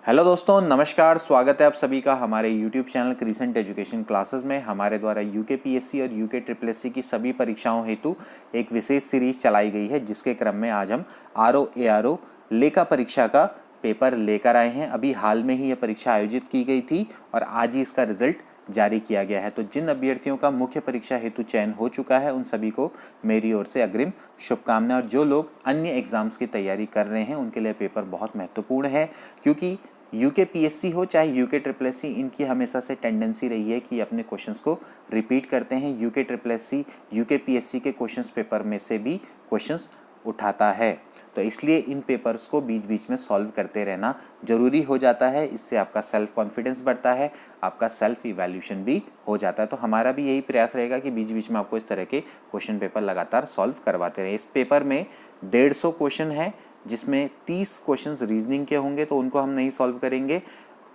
Hello दोस्तों, नमस्कार। स्वागत है आप सभी का हमारे YouTube channel crescent education classes में। हमारे द्वारा यूके पीएससी और यूके ट्रिपल एससी की सभी परीक्षाओं हेतु एक विशेष सीरीज चलाई गई है, जिसके क्रम में आज हम आरओ एआरओ लेखा परीक्षा का पेपर लेकर आए हैं। अभी हाल में ही यह परीक्षा आयोजित की गई थी और आज ही इसका रिजल्ट जारी किया गया है। तो जिन अभ्यर्थियों का मुख्य परीक्षा हेतु चयन हो चुका है, उन सभी को मेरी ओर से अग्रिम शुभकामनाएं। और जो लोग अन्य एग्जाम्स की तैयारी कर रहे हैं, उनके लिए पेपर बहुत महत्वपूर्ण है, क्योंकि यूके पीएससी हो चाहे यूके ट्रिपल एससी, इनकी हमेशा से टेंडेंसी रही है कि अपने क्वेश्चंस को रिपीट करते हैं। UK triple SC UK PSC के क्वेश्चंस पेपर में से भी क्वेश्चंस उठाता है, तो इसलिए इन पेपर्स को बीच बीच में सॉल्व करते रहना ज़रूरी हो जाता है। इससे आपका सेल्फ कॉन्फिडेंस बढ़ता है, आपका सेल्फ इवैल्यूएशन भी हो जाता है। तो हमारा भी यही प्रयास रहेगा कि बीच बीच में आपको इस तरह के क्वेश्चन पेपर लगातार सॉल्व करवाते रहें। इस पेपर में 150 क्वेश्चन है, जिसमें 30 क्वेश्चंस रीजनिंग के होंगे, तो उनको हम नहीं सॉल्व करेंगे।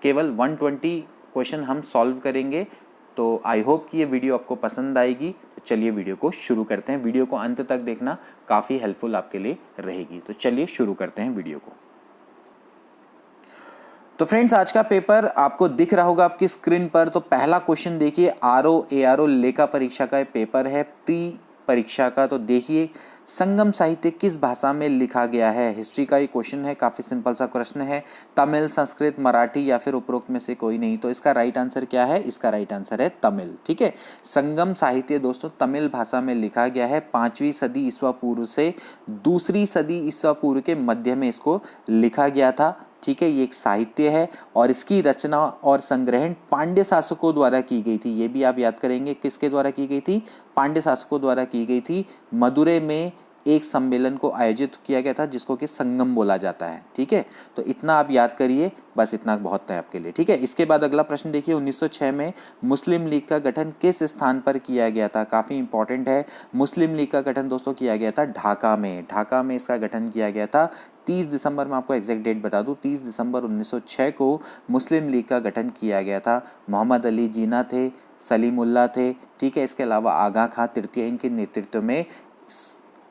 केवल 120 क्वेश्चन हम सॉल्व करेंगे। तो आई होप कि ये वीडियो आपको पसंद आएगी। तो चलिए वीडियो को शुरू करते हैं। वीडियो को अंत तक देखना काफ़ी हेल्पफुल आपके लिए रहेगी। तो चलिए शुरू करते हैं वीडियो को। तो फ्रेंड्स, आज का पेपर आपको दिख रहा होगा आपकी स्क्रीन पर। तो पहला क्वेश्चन देखिए, आरओ एआरओ लेखा परीक्षा का पेपर है, प्री परीक्षा का। तो देखिए, संगम साहित्य किस भाषा में लिखा गया है। हिस्ट्री का ये क्वेश्चन है, काफ़ी सिंपल सा प्रश्न है। तमिल, संस्कृत, मराठी या फिर उपरोक्त में से कोई नहीं। तो इसका राइट आंसर क्या है? इसका राइट आंसर है तमिल। ठीक है, संगम साहित्य दोस्तों तमिल भाषा में लिखा गया है। 5वीं सदी ईस्वा पूर्व से 2री सदी ईस्वा पूर्व के मध्य में इसको लिखा गया था। ठीक है, ये एक साहित्य है और इसकी रचना और संग्रहण पांड्य शासकों द्वारा की गई थी। ये भी आप याद करेंगे, किसके द्वारा की गई थी? पांड्य शासकों द्वारा की गई थी। मदुरै में एक सम्मेलन को आयोजित किया गया था, जिसको कि संगम बोला जाता है। ठीक है, तो इतना आप याद करिए, बस इतना बहुत है आपके लिए। ठीक है, इसके बाद अगला प्रश्न देखिए, 1906 में मुस्लिम लीग का गठन किस स्थान पर किया गया था? काफ़ी इंपॉर्टेंट है। मुस्लिम लीग का गठन दोस्तों किया गया था ढाका में। ढाका में इसका गठन किया गया था 30 दिसंबर में। आपको एग्जैक्ट डेट बता दूं, 30 दिसंबर 1906 को मुस्लिम लीग का गठन किया गया था। मोहम्मद अली जीना थे, सलीमुल्लाह थे। ठीक है, इसके अलावा आगा खां तृतीय, इनके नेतृत्व में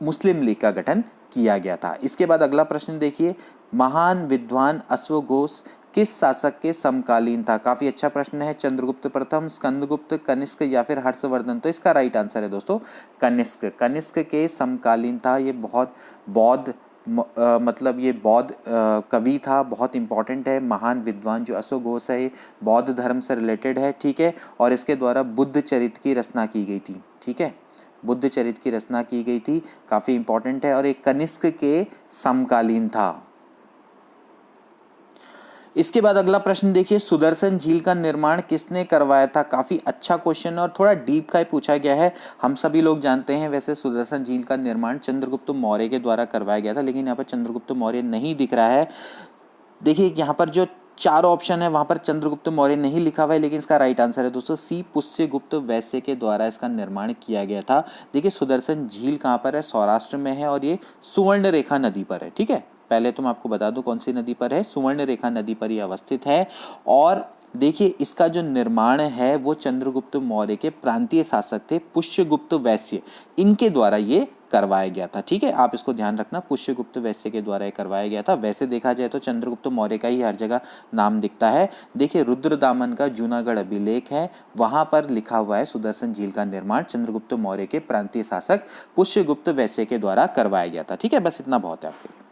मुस्लिम लीग का गठन किया गया था। इसके बाद अगला प्रश्न देखिए, महान विद्वान अश्वघोष किस शासक के समकालीन था? काफी अच्छा प्रश्न है। चंद्रगुप्त प्रथम, स्कंदगुप्त, कनिष्क या फिर हर्षवर्धन? तो इसका राइट आंसर है दोस्तों कनिष्क। कनिष्क के समकालीन था। ये बहुत बौद्ध मतलब ये बौद्ध कवि था, बहुत इंपॉर्टेंट है। महान विद्वान जो अश्वघोष है, बौद्ध धर्म से रिलेटेड है। ठीक है, और इसके द्वारा बुद्ध चरित्र की रचना की गई थी। ठीक है, बुद्ध चरित्र की रचना की गई थी, काफी इंपॉर्टेंट है। और एक कनिष्क के समकालीन था। इसके बाद अगला प्रश्न देखिए, सुदर्शन झील का निर्माण किसने करवाया था? काफी अच्छा क्वेश्चन और थोड़ा डीप का पूछा गया है। हम सभी लोग जानते हैं वैसे सुदर्शन झील का निर्माण चंद्रगुप्त मौर्य के द्वारा करवाया गया था, लेकिन यहाँ पर चंद्रगुप्त मौर्य नहीं दिख रहा है। देखिए, यहाँ पर जो 4 ऑप्शन है वहां पर चंद्रगुप्त मौर्य नहीं लिखा हुआ है, लेकिन इसका राइट आंसर है दोस्तों सी, पुष्यगुप्त वैश्य के द्वारा इसका निर्माण किया गया था। देखिए, सुदर्शन झील कहाँ पर है? सौराष्ट्र में है और ये सुवर्ण रेखा नदी पर है। ठीक है, पहले तो मैं आपको बता दूं कौन सी नदी पर है। सुवर्ण रेखा नदी पर ये अवस्थित है। और देखिए, इसका जो निर्माण है वो चंद्रगुप्त मौर्य के प्रांतीय शासक थे पुष्यगुप्त वैश्य, इनके द्वारा ये करवाया गया था। ठीक है, आप इसको ध्यान रखना, पुष्यगुप्त वैश्य के द्वारा ये करवाया गया था। वैसे देखा जाए तो चंद्रगुप्त मौर्य का ही हर जगह नाम दिखता है। देखिए, रुद्रदामन का जूनागढ़ अभिलेख है, वहां पर लिखा हुआ है सुदर्शन झील का निर्माण चंद्रगुप्त मौर्य के प्रांतीय शासक पुष्यगुप्त वैश्य के द्वारा करवाया गया था। ठीक है, बस इतना बहुत है आपके लिए।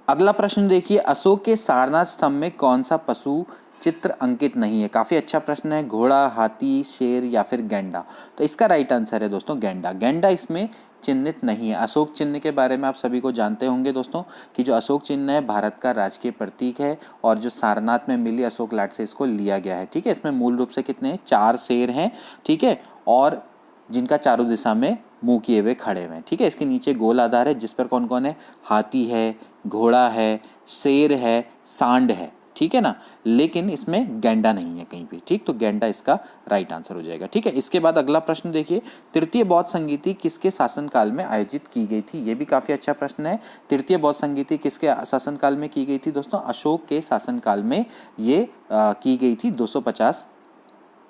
अगला प्रश्न देखिए, अशोक के सारनाथ स्तंभ में कौन सा पशु चित्र अंकित नहीं है? काफी अच्छा प्रश्न है। घोड़ा, हाथी, शेर या फिर गैंडा? तो इसका राइट आंसर है दोस्तों गैंडा। गैंडा इसमें चिन्हित नहीं है। अशोक चिन्ह के बारे में आप सभी को जानते होंगे दोस्तों कि जो अशोक चिन्ह है भारत का राजकीय प्रतीक है, और जो सारनाथ में मिली अशोक लाट से इसको लिया गया है। ठीक है, इसमें मूल रूप से कितने 4 शेर हैं। ठीक है, और जिनका चारों दिशा में मुंह किए हुए खड़े हुए हैं। ठीक है, इसके नीचे गोल आधार है जिस पर कौन कौन है? हाथी है, घोड़ा है, शेर है, सांड है। ठीक है ना, लेकिन इसमें गैंडा नहीं है कहीं भी। ठीक, तो गैंडा इसका राइट आंसर हो जाएगा। ठीक है, इसके बाद अगला प्रश्न देखिए, तृतीय बौद्ध संगीति किसके शासनकाल में आयोजित की गई थी? ये भी काफी अच्छा प्रश्न है। तृतीय बौद्ध संगीति किसके शासनकाल में की गई थी दोस्तों? अशोक के शासनकाल में ये की गई थी 250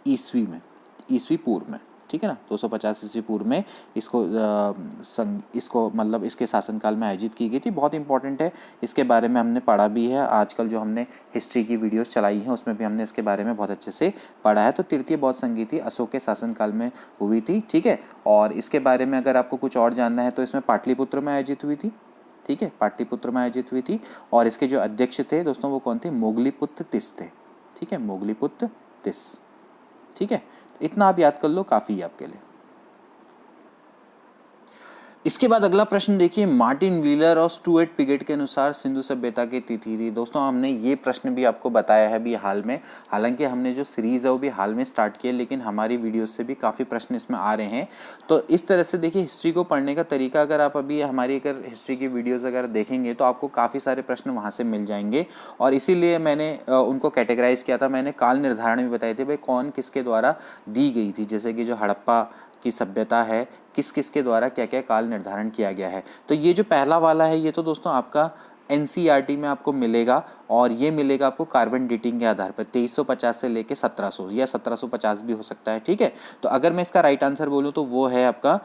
ईस्वी में, ईस्वी पूर्व में। ठीक है ना। 250 ईस्वी पूर्व में इसको मतलब इसके शासनकाल में आयोजित की गई थी। बहुत इंपॉर्टेंट है, इसके बारे में हमने पढ़ा भी है। आजकल जो हमने हिस्ट्री की वीडियोस चलाई हैं उसमें भी हमने इसके बारे में बहुत अच्छे से पढ़ा है। तो तृतीय बौद्ध संधि थी अशोक के शासनकाल में हुई थी, ठीक है। और इसके बारे में अगर आपको कुछ और जानना है तो इसमें पाटलिपुत्र में आयोजित हुई थी, ठीक है, पाटलिपुत्र में आयोजित हुई थी। और इसके जो अध्यक्ष थे दोस्तों वो कौन थे, मोगलीपुत्र तिस थे, ठीक है, मोगलीपुत्र तिस, ठीक है। इतना आप याद कर लो, काफ़ी है आपके लिए। इसके बाद अगला प्रश्न देखिए, मार्टिन व्हीलर और स्टुअर्ट पिगेट के अनुसार सिंधु सभ्यता की तिथि थी। दोस्तों हमने ये प्रश्न भी आपको बताया है अभी हाल में, हालांकि हमने जो सीरीज़ है वो भी हाल में स्टार्ट की है, लेकिन हमारी वीडियो से भी काफ़ी प्रश्न इसमें आ रहे हैं। तो इस तरह से देखिए, हिस्ट्री को पढ़ने का तरीका, अगर आप अभी हमारी अगर हिस्ट्री की वीडियोज़ अगर देखेंगे तो आपको काफ़ी सारे प्रश्न वहाँ से मिल जाएंगे। और इसीलिए मैंने उनको कैटेगराइज किया था। मैंने काल निर्धारण भी बताए थे, भाई कौन किसके द्वारा दी गई थी, जैसे कि जो हड़प्पा की सभ्यता है, किस किस के द्वारा क्या क्या काल निर्धारण किया गया है। तो ये जो पहला वाला है ये तो दोस्तों आपका एनसीईआरटी में आपको मिलेगा, और ये मिलेगा आपको कार्बन डेटिंग के आधार पर 2350 से लेके 1700 या 1750 भी हो सकता है, ठीक है। तो अगर मैं इसका राइट आंसर बोलूँ तो वो है आपका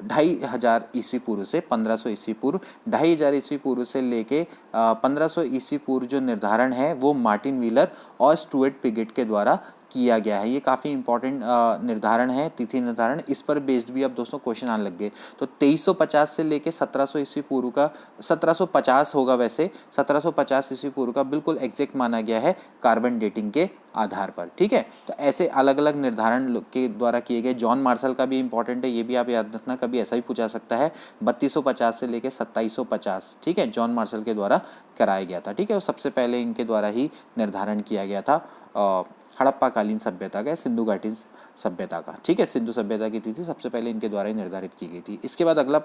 2500 ईस्वी पूर्व से 1500 ईस्वी पूर्व। 2500 ईस्वी पूर्व से लेके 1500 ईस्वी पूर्व जो निर्धारण है वो मार्टिन व्हीलर और स्टुअर्ट पिगेट के द्वारा किया गया है। ये काफ़ी इंपॉर्टेंट निर्धारण है, तिथि निर्धारण। इस पर बेस्ड भी अब दोस्तों क्वेश्चन आने लग गए। तो 2350 से लेके 1700 ईस्वी पूर्व का, 1750 होगा वैसे, 1750 ईस्वी पूर्व का बिल्कुल एग्जैक्ट माना गया है कार्बन डेटिंग के आधार पर, ठीक है। तो ऐसे अलग अलग निर्धारण के द्वारा किए गए। जॉन मार्शल का भी इंपॉर्टेंट है, ये भी आप याद रखना, कभी ऐसा भी पूछा सकता है। 3250 से लेके 2750, ठीक है, जॉन मार्शल के द्वारा कराया गया था, ठीक है। और सबसे पहले इनके द्वारा ही निर्धारण किया गया था हड़प्पा कालीन सभ्यता का, सिंधु घाटी सभ्यता का, ठीक है। सिंधु सभ्यता की तिथि सबसे पहले इनके द्वारा ही निर्धारित की गई थी। इसके बाद अगला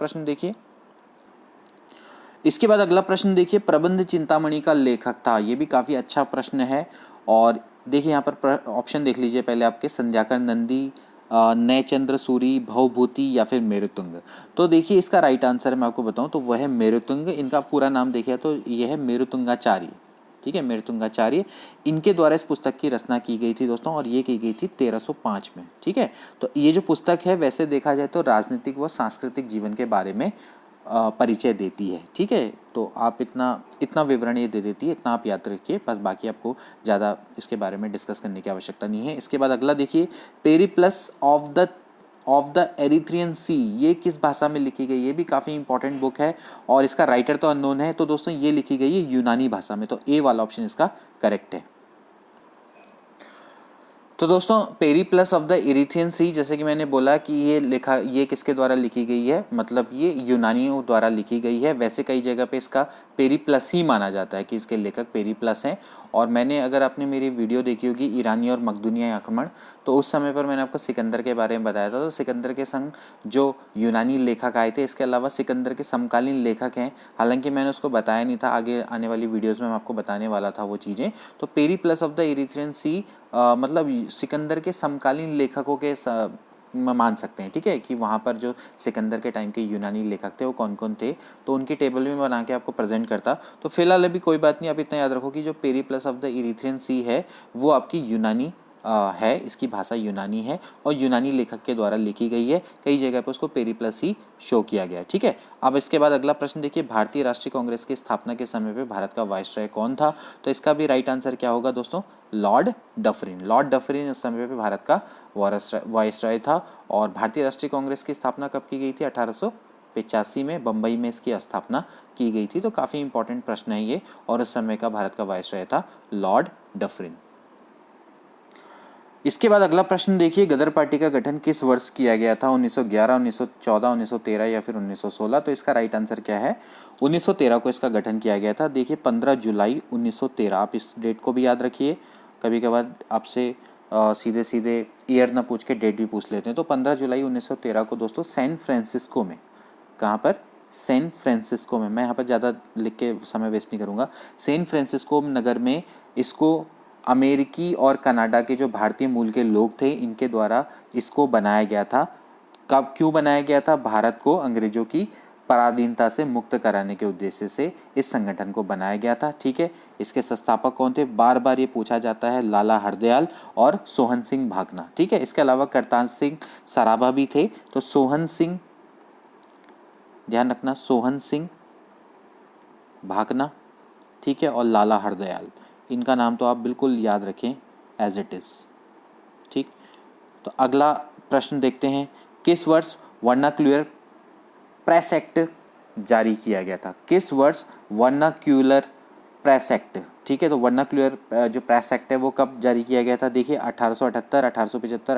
प्रश्न देखिए, प्रबंध चिंतामणि का लेखक था। ये भी काफ़ी अच्छा प्रश्न है। और देखिए यहाँ पर ऑप्शन देख लीजिए पहले आपके, संध्याकर नंदी, नयचंद्र सूरी, भवभूति या फिर मेरुतुंग। तो देखिए इसका राइट आंसर मैं आपको बताऊं तो वह है मेरुतुंग। इनका पूरा नाम देखिए तो यह है मेरुतुंगाचार्य, ठीक है, मेरुतुंगाचार्य। इनके द्वारा इस पुस्तक की रचना की गई थी दोस्तों, और ये की गई थी 1305 में, ठीक है। तो ये जो पुस्तक है वैसे देखा जाए तो राजनीतिक व सांस्कृतिक जीवन के बारे में परिचय देती है, ठीक है। तो आप इतना विवरण ये दे देती है, इतना आप याद रखिए, बस बाकी आपको ज़्यादा इसके बारे में डिस्कस करने की आवश्यकता नहीं है। इसके बाद अगला देखिए, पेरिप्लस ऑफ द एरिथ्रियन सी, ये किस भाषा में लिखी गई? ये भी काफ़ी इंपॉर्टेंट बुक है, और इसका राइटर तो अननोन है। तो दोस्तों ये लिखी गई है यूनानी भाषा में, तो ए वाला ऑप्शन इसका करेक्ट है। तो दोस्तों पेरिप्लस ऑफ द इरिथ्रियन सी, जैसे कि मैंने बोला कि ये किसके द्वारा लिखी गई है, मतलब ये यूनानियों द्वारा लिखी गई है। वैसे कई जगह पे इसका पेरिप्लस ही माना जाता है कि इसके लेखक पेरिप्लस हैं। और मैंने, अगर आपने मेरी वीडियो देखी होगी ईरानी और मकदूनिया आक्रमण, तो उस समय पर मैंने आपको सिकंदर के बारे में बताया था। तो सिकंदर के संग जो यूनानी लेखक आए थे, इसके अलावा सिकंदर के समकालीन लेखक हैं, हालांकि मैंने उसको बताया नहीं था, आगे आने वाली वीडियोज़ में मैं आपको बताने वाला था वो चीज़ें। तो पेरिप्लस ऑफ द इरिथ्रियन सी मतलब सिकंदर के समकालीन लेखकों के मान सकते हैं, ठीक है, कि वहाँ पर जो सिकंदर के टाइम के यूनानी लेखक थे वो कौन कौन थे, तो उनकी टेबल में बना के आपको प्रेजेंट करता। तो फिलहाल अभी कोई बात नहीं, आप इतना याद रखो कि जो पेरिप्लस ऑफ द इरिथ्रियन सी है वो आपकी यूनानी है, इसकी भाषा यूनानी है और यूनानी लेखक के द्वारा लिखी गई है। कई जगह पर उसको पेरिप्लस ही शो किया गया है, ठीक है। अब इसके बाद अगला प्रश्न देखिए, भारतीय राष्ट्रीय कांग्रेस की स्थापना के समय पे भारत का वाइसरॉय कौन था? तो इसका भी राइट आंसर क्या होगा दोस्तों? Lord Dufferin. लॉर्ड डफरिन उस समय पे भारत का वाइसरॉय था। और भारतीय राष्ट्रीय कांग्रेस की स्थापना कब की गई थी? 1885 में बम्बई में इसकी स्थापना की गई थी। तो काफ़ी इंपॉर्टेंट प्रश्न है ये, और उस समय का भारत का वाइसरॉय था लॉर्ड डफरिन। इसके बाद अगला प्रश्न देखिए, गदर पार्टी का गठन किस वर्ष किया गया था? 1911, 1914, 1913 या फिर 1916? तो इसका राइट आंसर क्या है? 1913 को इसका गठन किया गया था। देखिए 15 जुलाई 1913, आप इस डेट को भी याद रखिए। कभी कभार आपसे सीधे सीधे ईयर ना पूछ के डेट भी पूछ लेते हैं। तो 15 जुलाई 1913 को दोस्तों सैन फ्रांसिस्को में, कहाँ पर? सैन फ्रांसिस्को में। मैं यहाँ पर ज़्यादा लिख के समय वेस्ट नहीं करूँगा। सैन फ्रांसिस्को नगर में इसको अमेरिकी और कनाडा के जो भारतीय मूल के लोग थे इनके द्वारा इसको बनाया गया था। कब, क्यों बनाया गया था? भारत को अंग्रेजों की पराधीनता से मुक्त कराने के उद्देश्य से इस संगठन को बनाया गया था। ठीक है, इसके संस्थापक कौन थे? बार बार ये पूछा जाता है, लाला हरदयाल और सोहन सिंह भागना। ठीक है, इसके अलावा करतार सिंह सराभा भी थे। तो सोहन सिंह, ध्यान रखना, सोहन सिंह भागना, ठीक है, और लाला हरदयाल, इनका नाम तो आप बिल्कुल याद रखें एज इट इज। ठीक, तो अगला प्रश्न देखते हैं, किस वर्ष वर्नाक्यूलर प्रेस एक्ट जारी किया गया था? किस वर्ष वर्नाक्यूलर प्रेस एक्ट, ठीक है, तो वर्नाक्यूलर जो प्रेस एक्ट है वो कब जारी किया गया था? देखिए 1878, 1875,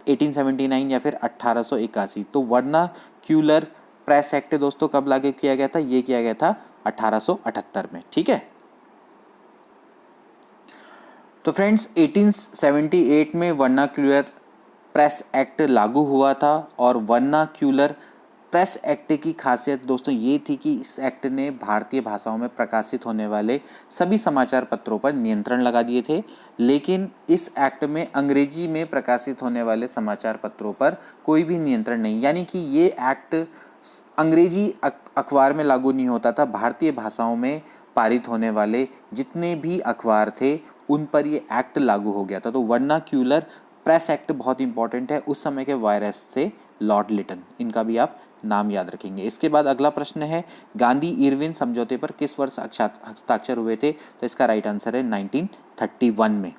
1879 या फिर 1881। तो वर्नाक्यूलर प्रेस एक्ट दोस्तों कब लागू किया गया था? ये किया गया था 1878 में। ठीक है, तो फ्रेंड्स 1878 में वर्नाक्यूलर प्रेस एक्ट लागू हुआ था। और वर्नाक्यूलर प्रेस एक्ट की खासियत दोस्तों ये थी कि इस एक्ट ने भारतीय भाषाओं में प्रकाशित होने वाले सभी समाचार पत्रों पर नियंत्रण लगा दिए थे, लेकिन इस एक्ट में अंग्रेजी में प्रकाशित होने वाले समाचार पत्रों पर कोई भी नियंत्रण नहीं, यानी कि ये एक्ट अंग्रेजी अखबार में लागू नहीं होता था। भारतीय भाषाओं में पारित होने वाले जितने भी अखबार थे उन पर ये एक्ट लागू हो गया था। तो वर्नाक्यूलर प्रेस एक्ट बहुत इंपॉर्टेंट है। उस समय के वायरस थे लॉर्ड लिटन, इनका भी आप नाम याद रखेंगे। इसके बाद अगला प्रश्न है, गांधी इरविन समझौते पर किस वर्ष हस्ताक्षर हुए थे? तो इसका राइट आंसर है 1931 में।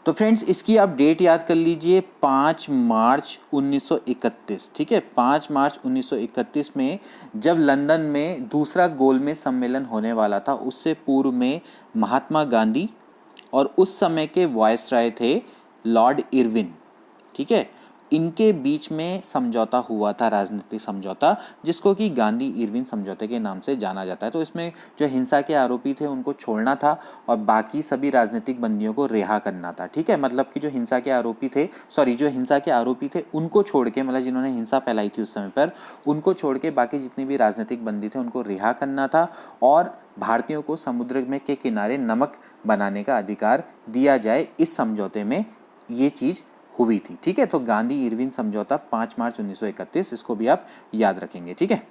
तो फ्रेंड्स इसकी आप डेट याद कर लीजिए, 5 मार्च 1931। ठीक है, 5 मार्च 1931 में जब लंदन में दूसरा गोलमेज सम्मेलन होने वाला था, उससे पूर्व में महात्मा गांधी और उस समय के वायसराय थे लॉर्ड इरविन, ठीक है, इनके बीच में समझौता हुआ था, राजनीतिक समझौता, जिसको कि गांधी इरविन समझौते के नाम से जाना जाता है। तो इसमें जो हिंसा के आरोपी थे उनको छोड़ना था और बाकी सभी राजनीतिक बंदियों को रिहा करना था। ठीक है, मतलब कि जो हिंसा के आरोपी थे, जो हिंसा के आरोपी थे उनको छोड़ के, मतलब जिन्होंने हिंसा फैलाई थी उस समय पर, उनको छोड़ के बाकी जितने भी राजनीतिक बंदी थे उनको रिहा करना था और भारतीयों को समुद्र में के किनारे नमक बनाने का अधिकार दिया जाए। इस समझौते में ये चीज़ हुई थी। ठीक है, तो गांधी इरविन समझौता 5 मार्च 1931, इसको भी आप याद रखेंगे। ठीक है,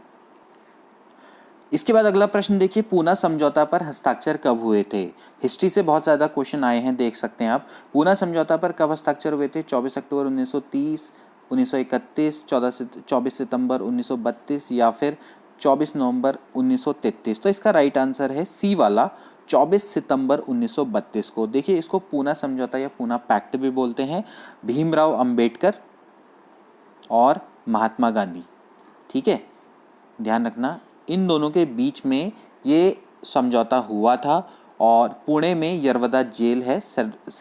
इसके बाद अगला प्रश्न देखिए, पूना समझौता पर हस्ताक्षर कब हुए थे? हिस्ट्री से बहुत ज़्यादा क्वेश्चन आए हैं, देख सकते हैं आप। पूना समझौता पर कब हस्ताक्षर हुए थे? 24 अक्टूबर 1930, 1931, 24 सितंबर 1932 या फिर 24 नवंबर 1933। तो इसका राइट आंसर है सी वाला, 24 सितंबर 1932 को। देखिए इसको पूना समझौता या पूना पैक्ट भी बोलते हैं। भीमराव अंबेडकर और महात्मा गांधी, ठीक है, ध्यान रखना, इन दोनों के बीच में ये समझौता हुआ था और पुणे में यरवदा जेल है,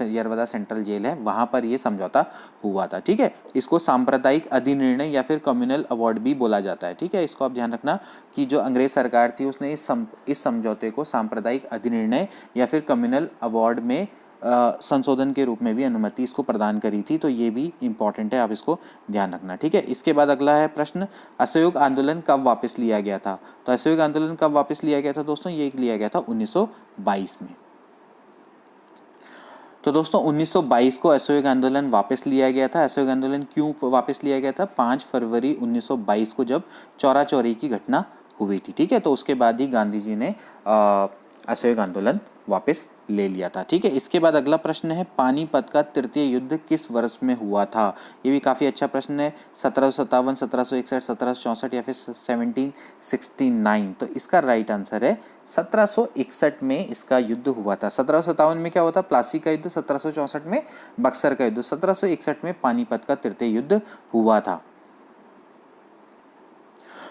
यरवदा सेंट्रल जेल है, वहाँ पर ये समझौता हुआ था। ठीक है, इसको सांप्रदायिक अधिनिर्णय या फिर कम्युनल अवार्ड भी बोला जाता है। ठीक है, इसको आप ध्यान रखना कि जो अंग्रेज सरकार थी उसने इस समझौते को सांप्रदायिक अधिनिर्णय या फिर कम्युनल अवार्ड में संशोधन के रूप में भी अनुमति इसको प्रदान करी थी। तो ये भी इंपॉर्टेंट है, आप इसको ध्यान रखना। ठीक है, इसके बाद अगला है प्रश्न, असहयोग आंदोलन कब वापस लिया गया था? तो असहयोग आंदोलन कब वापस लिया गया था दोस्तों? ये लिया गया था 1922 में। तो दोस्तों 1922 को असहयोग आंदोलन वापस लिया गया था। असहयोग आंदोलन क्यों वापस लिया गया था? 5 फरवरी 1922 को जब चौरा चौरी की घटना हुई थी। ठीक है, तो उसके बाद ही गांधी जी ने असहयोग आंदोलन वापस ले लिया था। ठीक है, इसके बाद अगला प्रश्न है, पानीपत का तृतीय युद्ध किस वर्ष में हुआ था? ये भी काफ़ी अच्छा प्रश्न है। 1757, 1761, 1764 या फिर 1769। तो इसका राइट आंसर है 1761 में इसका युद्ध हुआ था। 1757 में क्या हुआ था? प्लासी का युद्ध। 1764 में बक्सर का युद्ध। 1761 में पानीपत का तृतीय युद्ध हुआ था।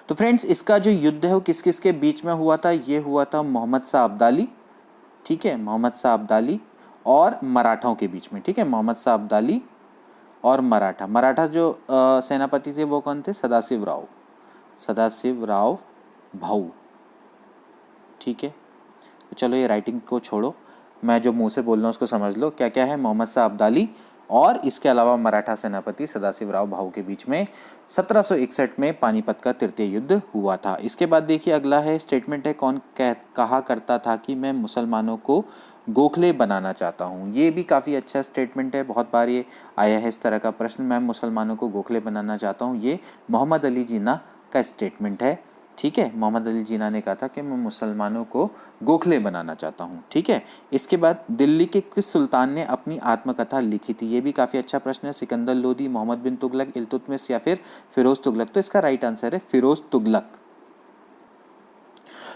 तो फ्रेंड्स इसका जो युद्ध है वो किस किस के बीच में हुआ था? ये हुआ था मोहम्मद शाह अब्दाली, ठीक है, मोहम्मद शाह अब्दाली और मराठाओं के बीच में। ठीक है, मोहम्मद शाह अब्दाली और मराठा जो सेनापति थे वो कौन थे? सदाशिव राव भाऊ। ठीक है, तो चलो ये राइटिंग को छोड़ो, मैं जो मुंह से बोल रहा हूँ उसको समझ लो। क्या क्या है? मोहम्मद शाह अब्दाली और इसके अलावा मराठा सेनापति सदाशिव राव भाऊ के बीच में 1761 में पानीपत का तृतीय युद्ध हुआ था। इसके बाद देखिए अगला है स्टेटमेंट है, कौन कहा करता था कि मैं मुसलमानों को गोखले बनाना चाहता हूँ। ये भी काफ़ी अच्छा स्टेटमेंट है, बहुत बार ये आया है इस तरह का प्रश्न, मैं मुसलमानों को गोखले बनाना चाहता हूँ। ये मोहम्मद अली जिन्ना का स्टेटमेंट है। ठीक है, मोहम्मद अली जिन्ना ने कहा था कि मैं मुसलमानों को गोखले बनाना चाहता हूँ। ठीक है, इसके बाद दिल्ली के किस सुल्तान ने अपनी आत्मकथा लिखी थी? ये भी काफ़ी अच्छा प्रश्न है। सिकंदर लोदी, मोहम्मद बिन तुगलक, इल्तुतमिश या फिर फिरोज तुगलक? तो इसका राइट आंसर है फिरोज तुगलक।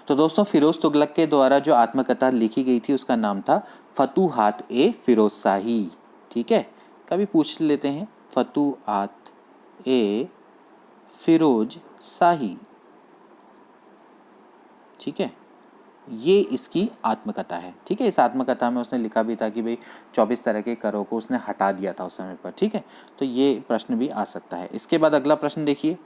तो दोस्तों फिरोज तुगलक के द्वारा जो आत्मकथा लिखी गई थी उसका नाम था फतूहात ए फिरोज शाही। ठीक है, कभी पूछ लेते हैं, फतूहात ए फिरोज शाही। ठीक है, ये इसकी आत्मकथा है। ठीक है, इस आत्मकथा में उसने लिखा भी था कि भाई 24 तरह के करों को उसने हटा दिया था उस समय पर। ठीक है, तो ये प्रश्न भी आ सकता है। इसके बाद अगला प्रश्न देखिए,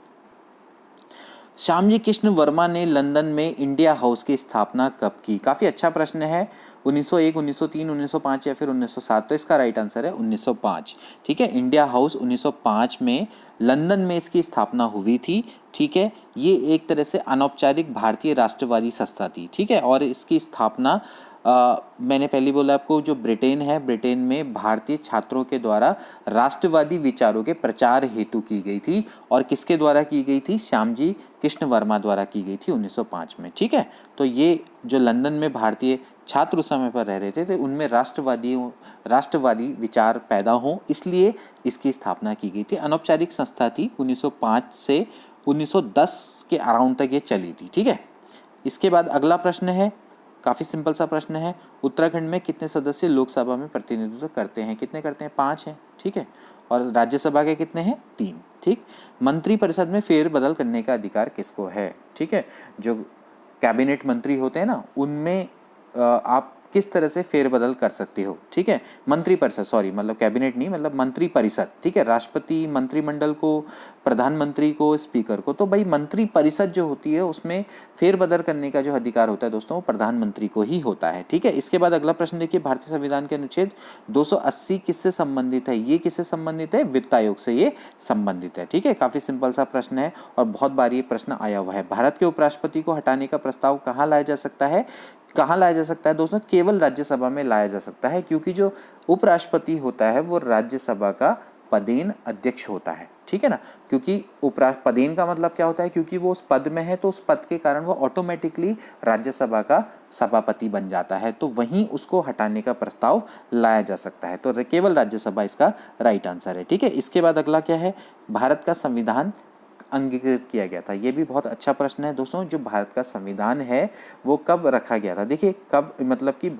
श्यामजी कृष्ण वर्मा ने लंदन में इंडिया हाउस की स्थापना कब की? काफ़ी अच्छा प्रश्न है। 1901, 1903, 1905 या फिर 1907? तो इसका राइट आंसर है 1905। ठीक है, इंडिया हाउस 1905 में लंदन में इसकी स्थापना हुई थी। ठीक है, ये एक तरह से अनौपचारिक भारतीय राष्ट्रवादी संस्था थी। ठीक है, और इसकी स्थापना मैंने पहले बोला आपको, जो ब्रिटेन है, ब्रिटेन में भारतीय छात्रों के द्वारा राष्ट्रवादी विचारों के प्रचार हेतु की गई थी। और किसके द्वारा की गई थी? श्यामजी कृष्ण वर्मा द्वारा की गई थी 1905 में। ठीक है, तो ये जो लंदन में भारतीय छात्र उस समय पर रह रहे थे, तो उनमें राष्ट्रवादी विचार पैदा हों, इसलिए इसकी स्थापना की गई थी। अनौपचारिक संस्था थी, 1905 से 1910 के अराउंड तक ये चली थी। ठीक है, इसके बाद अगला प्रश्न है, काफ़ी सिंपल सा प्रश्न है, उत्तराखंड में कितने सदस्य लोकसभा में प्रतिनिधित्व करते हैं? कितने करते हैं? 5 हैं। ठीक है, और राज्यसभा के कितने हैं? 3। ठीक, मंत्रिपरिषद में फेरबदल करने का अधिकार किसको है? ठीक है, जो कैबिनेट मंत्री होते हैं ना, उनमें आप किस तरह से फेरबदल कर सकते हो? ठीक है, मंत्रिपरिषद, सॉरी मतलब कैबिनेट नहीं, मतलब मंत्रिपरिषद। ठीक है, राष्ट्रपति, मंत्रिमंडल को, प्रधानमंत्री को, स्पीकर को। तो भाई मंत्रिपरिषद जो होती है उसमें फेरबदल करने का जो अधिकार होता है दोस्तों, वो प्रधानमंत्री को ही होता है। ठीक है, इसके बाद अगला प्रश्न देखिए, भारतीय संविधान के अनुच्छेद 280 किससे संबंधित है? ये किससे संबंधित है? वित्त आयोग से ये संबंधित है। ठीक है, काफी सिंपल सा प्रश्न है और बहुत बार ये प्रश्न आया हुआ है। भारत के उपराष्ट्रपति को हटाने का प्रस्ताव कहाँ लाया जा सकता है? कहाँ लाया जा सकता है दोस्तों? केवल राज्यसभा में लाया जा सकता है, क्योंकि जो उपराष्ट्रपति होता है वो राज्यसभा का पदेन अध्यक्ष होता है। ठीक है ना, क्योंकि पदेन का मतलब क्या होता है? क्योंकि वो उस पद में है, तो उस पद के कारण वो ऑटोमेटिकली राज्यसभा का सभापति बन जाता है, तो वहीं उसको हटाने का प्रस्ताव लाया जा सकता है। तो केवल राज्यसभा इसका राइट आंसर है। ठीक है, इसके बाद अगला क्या है, भारत का संविधान अंगीकृत किया गया था? ये भी बहुत अच्छा प्रश्न है दोस्तों। जो भारत का संविधान है वो कब रखा गया था? देखिए कब, मतलब कि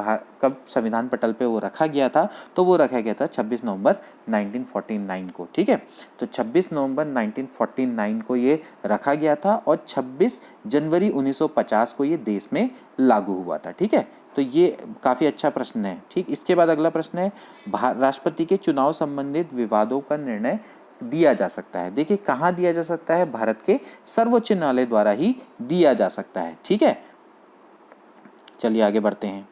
कब संविधान पटल पे वो रखा गया था? तो वो रखा गया था 26 नवंबर 1949 को। ठीक है, तो 26 नवंबर 1949 को ये रखा गया था और 26 जनवरी 1950 को ये देश में लागू हुआ था। ठीक है, तो ये काफ़ी अच्छा प्रश्न है। ठीक, इसके बाद अगला प्रश्न है, राष्ट्रपति के चुनाव संबंधित विवादों का निर्णय दिया जा सकता है? देखिए कहाँ दिया जा सकता है? भारत के सर्वोच्च न्यायालय द्वारा ही दिया जा सकता है। ठीक है, चलिए आगे बढ़ते हैं।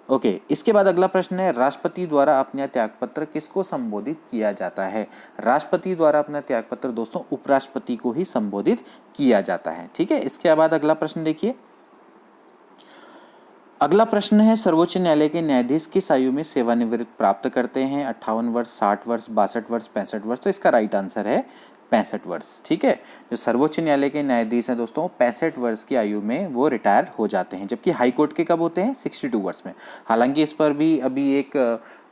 ओके, इसके बाद अगला प्रश्न है, राष्ट्रपति द्वारा अपना त्यागपत्र किसको संबोधित किया जाता है? राष्ट्रपति द्वारा अपना त्यागपत्र दोस्तों उपराष्ट्रपति को ही संबोधित किया जाता है। ठीक है, इसके बाद अगला प्रश्न देखिए, अगला प्रश्न है, सर्वोच्च न्यायालय के न्यायाधीश किस आयु में सेवानिवृत्ति प्राप्त करते हैं? 58 वर्ष, 60 वर्ष, 62 वर्ष, 65 वर्ष? तो इसका राइट आंसर है 65 वर्ष। ठीक है, जो सर्वोच्च न्यायालय के न्यायाधीश हैं दोस्तों, 65 वर्ष की आयु में वो रिटायर हो जाते हैं, जबकि हाई कोर्ट के कब होते हैं? 62 वर्ष में। हालांकि इस पर भी अभी एक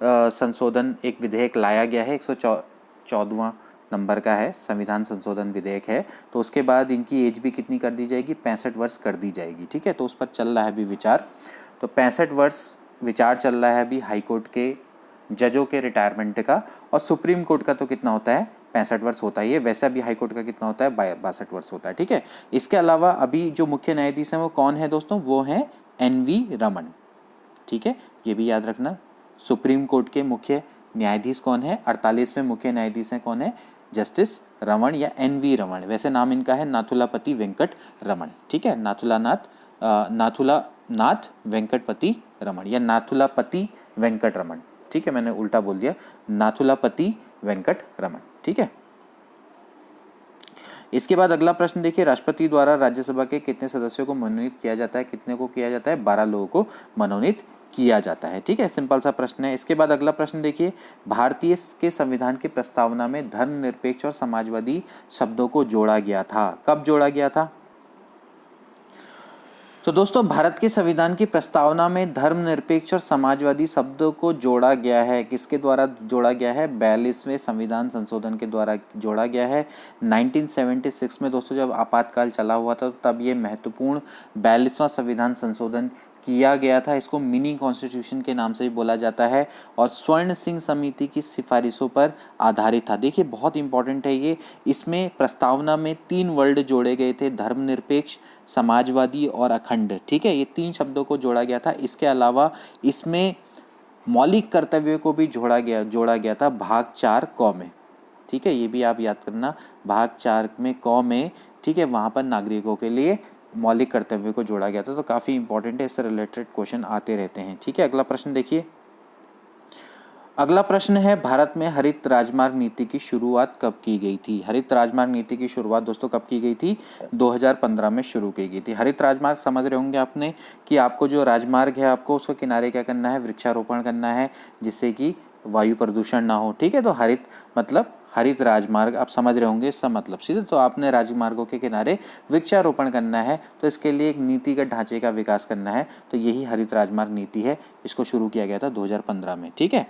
संशोधन, एक विधेयक लाया गया है, 114वां नंबर का है, संविधान संशोधन विधेयक है, तो उसके बाद इनकी एज भी कितनी कर दी जाएगी? 65 वर्ष कर दी जाएगी। ठीक है, तो उस पर चल रहा है अभी विचार, तो 65 वर्ष विचार चल रहा है अभी हाई कोर्ट के जजों के रिटायरमेंट का, और सुप्रीम कोर्ट का तो कितना होता है? 65 वर्ष होता ही है। वैसे अभी हाई कोर्ट का कितना होता है? 62 वर्ष होता है। ठीक है, इसके अलावा अभी जो मुख्य न्यायाधीश हैं वो कौन है दोस्तों? वो हैं NV रमन। ठीक है, ये भी याद रखना, सुप्रीम कोर्ट के मुख्य न्यायाधीश कौन है? 48वें मुख्य न्यायाधीश हैं कौन है? जस्टिस रमन या NV रमन। वैसे नाम इनका है नाथुलापति वेंकट रमन। ठीक है, नाथुलानाथ वेंकटपति रमन या नाथुलापति वेंकट रमन। ठीक है, मैंने उल्टा बोल दिया, नाथुलापति वेंकट रमन। ठीक है, इसके बाद अगला प्रश्न देखिए, राष्ट्रपति द्वारा राज्यसभा के कितने सदस्यों को मनोनीत किया जाता है? कितने को किया जाता है? 12 लोगों को मनोनीत किया जाता है। ठीक है, सिंपल सा प्रश्न है। इसके बाद अगला प्रश्न देखिए, भारतीय के संविधान की प्रस्तावना में धर्मनिरपेक्ष और समाजवादी शब्दों को जोड़ा गया था। कब जोड़ा गया था? तो दोस्तों, भारत के संविधान की प्रस्तावना में धर्मनिरपेक्ष और समाजवादी शब्दों को जोड़ा गया है। किसके द्वारा जोड़ा गया है? 42वें संविधान संशोधन के द्वारा जोड़ा गया है। 1976 में दोस्तों जब आपातकाल चला हुआ था तब ये महत्वपूर्ण 42वां संविधान संशोधन किया गया था। इसको मिनी कॉन्स्टिट्यूशन के नाम से भी बोला जाता है और स्वर्ण सिंह समिति की सिफारिशों पर आधारित था। देखिए बहुत इंपॉर्टेंट है ये। इसमें प्रस्तावना में 3 वर्ड जोड़े गए थे, धर्मनिरपेक्ष, समाजवादी और अखंड। ठीक है, ये 3 शब्दों को जोड़ा गया था। इसके अलावा इसमें मौलिक कर्तव्यों को भी जोड़ा गया था भाग 4 क में। ठीक है, ये भी आप याद करना, भाग 4 में क में, ठीक है, वहाँ पर नागरिकों के लिए मौलिक कर्तव्यों को जोड़ा गया था। तो काफ़ी इंपॉर्टेंट है, इससे रिलेटेड क्वेश्चन आते रहते हैं। ठीक है, अगला प्रश्न देखिए। अगला प्रश्न है, भारत में हरित राजमार्ग नीति की शुरुआत कब की गई थी? हरित राजमार्ग नीति की शुरुआत दोस्तों कब की गई थी? 2015 में शुरू की गई थी। हरित राजमार्ग समझ रहे होंगे आपने कि आपको जो राजमार्ग है आपको उसको किनारे क्या करना है? वृक्षारोपण करना है, जिससे कि वायु प्रदूषण ना हो। ठीक है, तो हरित मतलब हरित राजमार्ग आप समझ रहे होंगे इसका मतलब सीधे। तो आपने राजमार्गों के किनारे वृक्षारोपण करना है, तो इसके लिए एक नीतिगत ढांचे का विकास करना है। तो यही हरित राजमार्ग नीति है। इसको शुरू किया गया था 2015 में। ठीक है,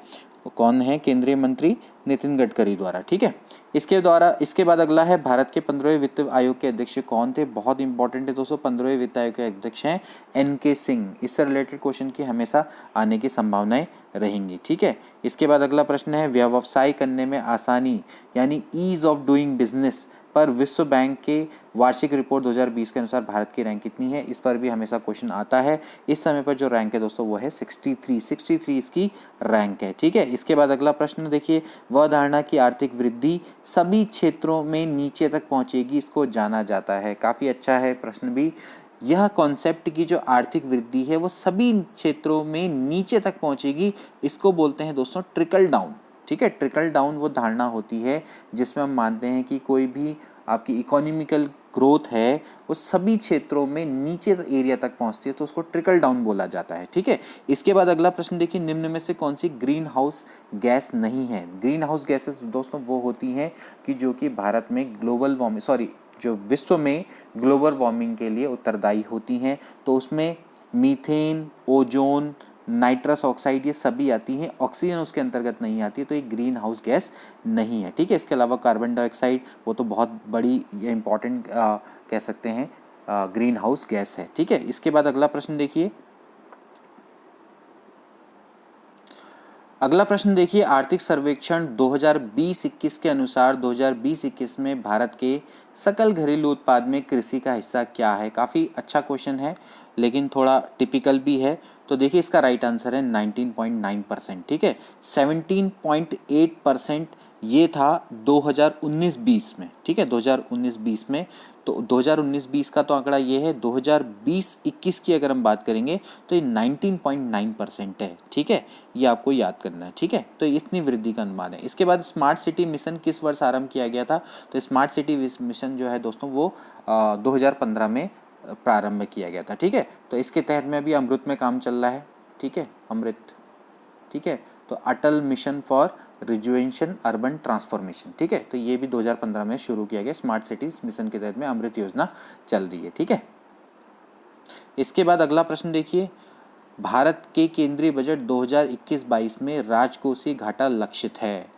कौन है? केंद्रीय मंत्री नितिन गडकरी द्वारा। ठीक है, इसके बाद अगला है, भारत के 15वें वित्त आयोग के अध्यक्ष कौन थे? बहुत इंपॉर्टेंट है दोस्तों, 15वें वित्त आयोग के अध्यक्ष हैं NK सिंह। इससे रिलेटेड क्वेश्चन की हमेशा आने की संभावनाएं रहेंगी। ठीक है, इसके बाद अगला प्रश्न है, व्यवसाय करने में आसानी यानी ईज ऑफ डूइंग बिजनेस पर विश्व बैंक के वार्षिक रिपोर्ट 2020 के अनुसार भारत की रैंक कितनी है? इस पर भी हमेशा क्वेश्चन आता है। इस समय पर जो रैंक है दोस्तों वो है 63 इसकी रैंक है। ठीक है, इसके बाद अगला प्रश्न देखिए, वह धारणा की आर्थिक वृद्धि सभी क्षेत्रों में नीचे तक पहुंचेगी, इसको जाना जाता है। काफ़ी अच्छा है प्रश्न भी। यह कॉन्सेप्ट की जो आर्थिक वृद्धि है वो सभी क्षेत्रों में नीचे तक पहुंचेगी, इसको बोलते हैं दोस्तों ट्रिकल डाउन। ठीक है, ट्रिकल डाउन वो धारणा होती है जिसमें हम मानते हैं कि कोई भी आपकी इकोनॉमिकल ग्रोथ है वो सभी क्षेत्रों में नीचे एरिया तक पहुंचती है, तो उसको ट्रिकल डाउन बोला जाता है। ठीक है, इसके बाद अगला प्रश्न देखिए, निम्न में से कौन सी ग्रीन हाउस गैस नहीं है? ग्रीन हाउस गैसेस दोस्तों वो होती हैं कि जो कि भारत में जो विश्व में ग्लोबल वार्मिंग के लिए उत्तरदायी होती हैं। तो उसमें मीथेन, ओजोन, नाइट्रस ऑक्साइड ये सभी आती हैं, ऑक्सीजन उसके अंतर्गत नहीं आती है, तो ये ग्रीन हाउस गैस नहीं है। ठीक है, इसके अलावा कार्बन डाइऑक्साइड वो तो बहुत बड़ी इंपॉर्टेंट कह सकते हैं ग्रीन हाउस गैस है। ठीक है, इसके बाद अगला प्रश्न देखिए। अगला प्रश्न देखिए, आर्थिक सर्वेक्षण 2020-21 के अनुसार 2020-21 में भारत के सकल घरेलू उत्पाद में कृषि का हिस्सा क्या है? काफ़ी अच्छा क्वेश्चन है लेकिन थोड़ा टिपिकल भी है। तो देखिए इसका राइट आंसर है 19.9%। ठीक है, 17.8% ये था 2019-20 में। ठीक है, 2019-20 में। तो 2019-20 का तो आंकड़ा ये है। 2020-21 की अगर हम बात करेंगे तो ये 19.9% है। ठीक है, ये आपको याद करना है। ठीक है, तो इतनी वृद्धि का अनुमान है। इसके बाद स्मार्ट सिटी मिशन किस वर्ष आरंभ किया गया था? तो स्मार्ट सिटी मिशन जो है दोस्तों वो 2015 में प्रारंभ किया गया था। ठीक है, तो इसके तहत में अभी अमृत में काम चल रहा है। ठीक है, अमृत। ठीक है, तो अटल मिशन फॉर रिजुवेशन अर्बन ट्रांसफॉर्मेशन। ठीक है, तो ये भी 2015 में शुरू किया गया। स्मार्ट सिटीज मिशन के तहत में अमृत योजना चल रही है। ठीक है, इसके बाद अगला प्रश्न देखिए, भारत के केंद्रीय बजट 2021-22 में राजकोषीय घाटा लक्षित है।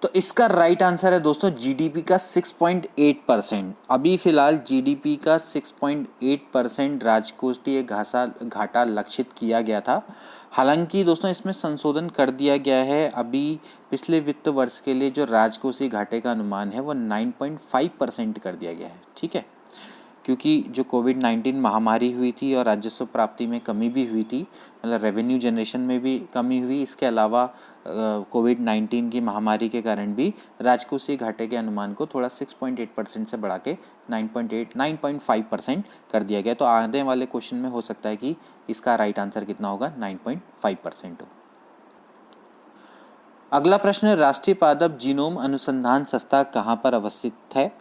तो इसका राइट आंसर है दोस्तों जीडीपी का 6.8%। अभी फिलहाल जीडीपी का 6.8% राजकोषीय घाटा लक्षित किया गया था। हालांकि दोस्तों इसमें संशोधन कर दिया गया है। अभी पिछले वित्त वर्ष के लिए जो राजकोषीय घाटे का अनुमान है वो 9.5% कर दिया गया है। ठीक है, क्योंकि जो कोविड-19 महामारी हुई थी और राजस्व प्राप्ति में कमी भी हुई थी, मतलब रेवेन्यू जनरेशन में भी कमी हुई। इसके अलावा कोविड-19 की महामारी के कारण भी राजकोषीय घाटे के अनुमान को थोड़ा 6.8% से बढ़ा के 9.5% कर दिया गया। तो आने वाले क्वेश्चन में हो सकता है कि इसका राइट आंसर कितना होगा? 9.5% हो। अगला प्रश्न है, राष्ट्रीय पादप जीनोम अनुसंधान संस्था कहाँ पर अवस्थित है?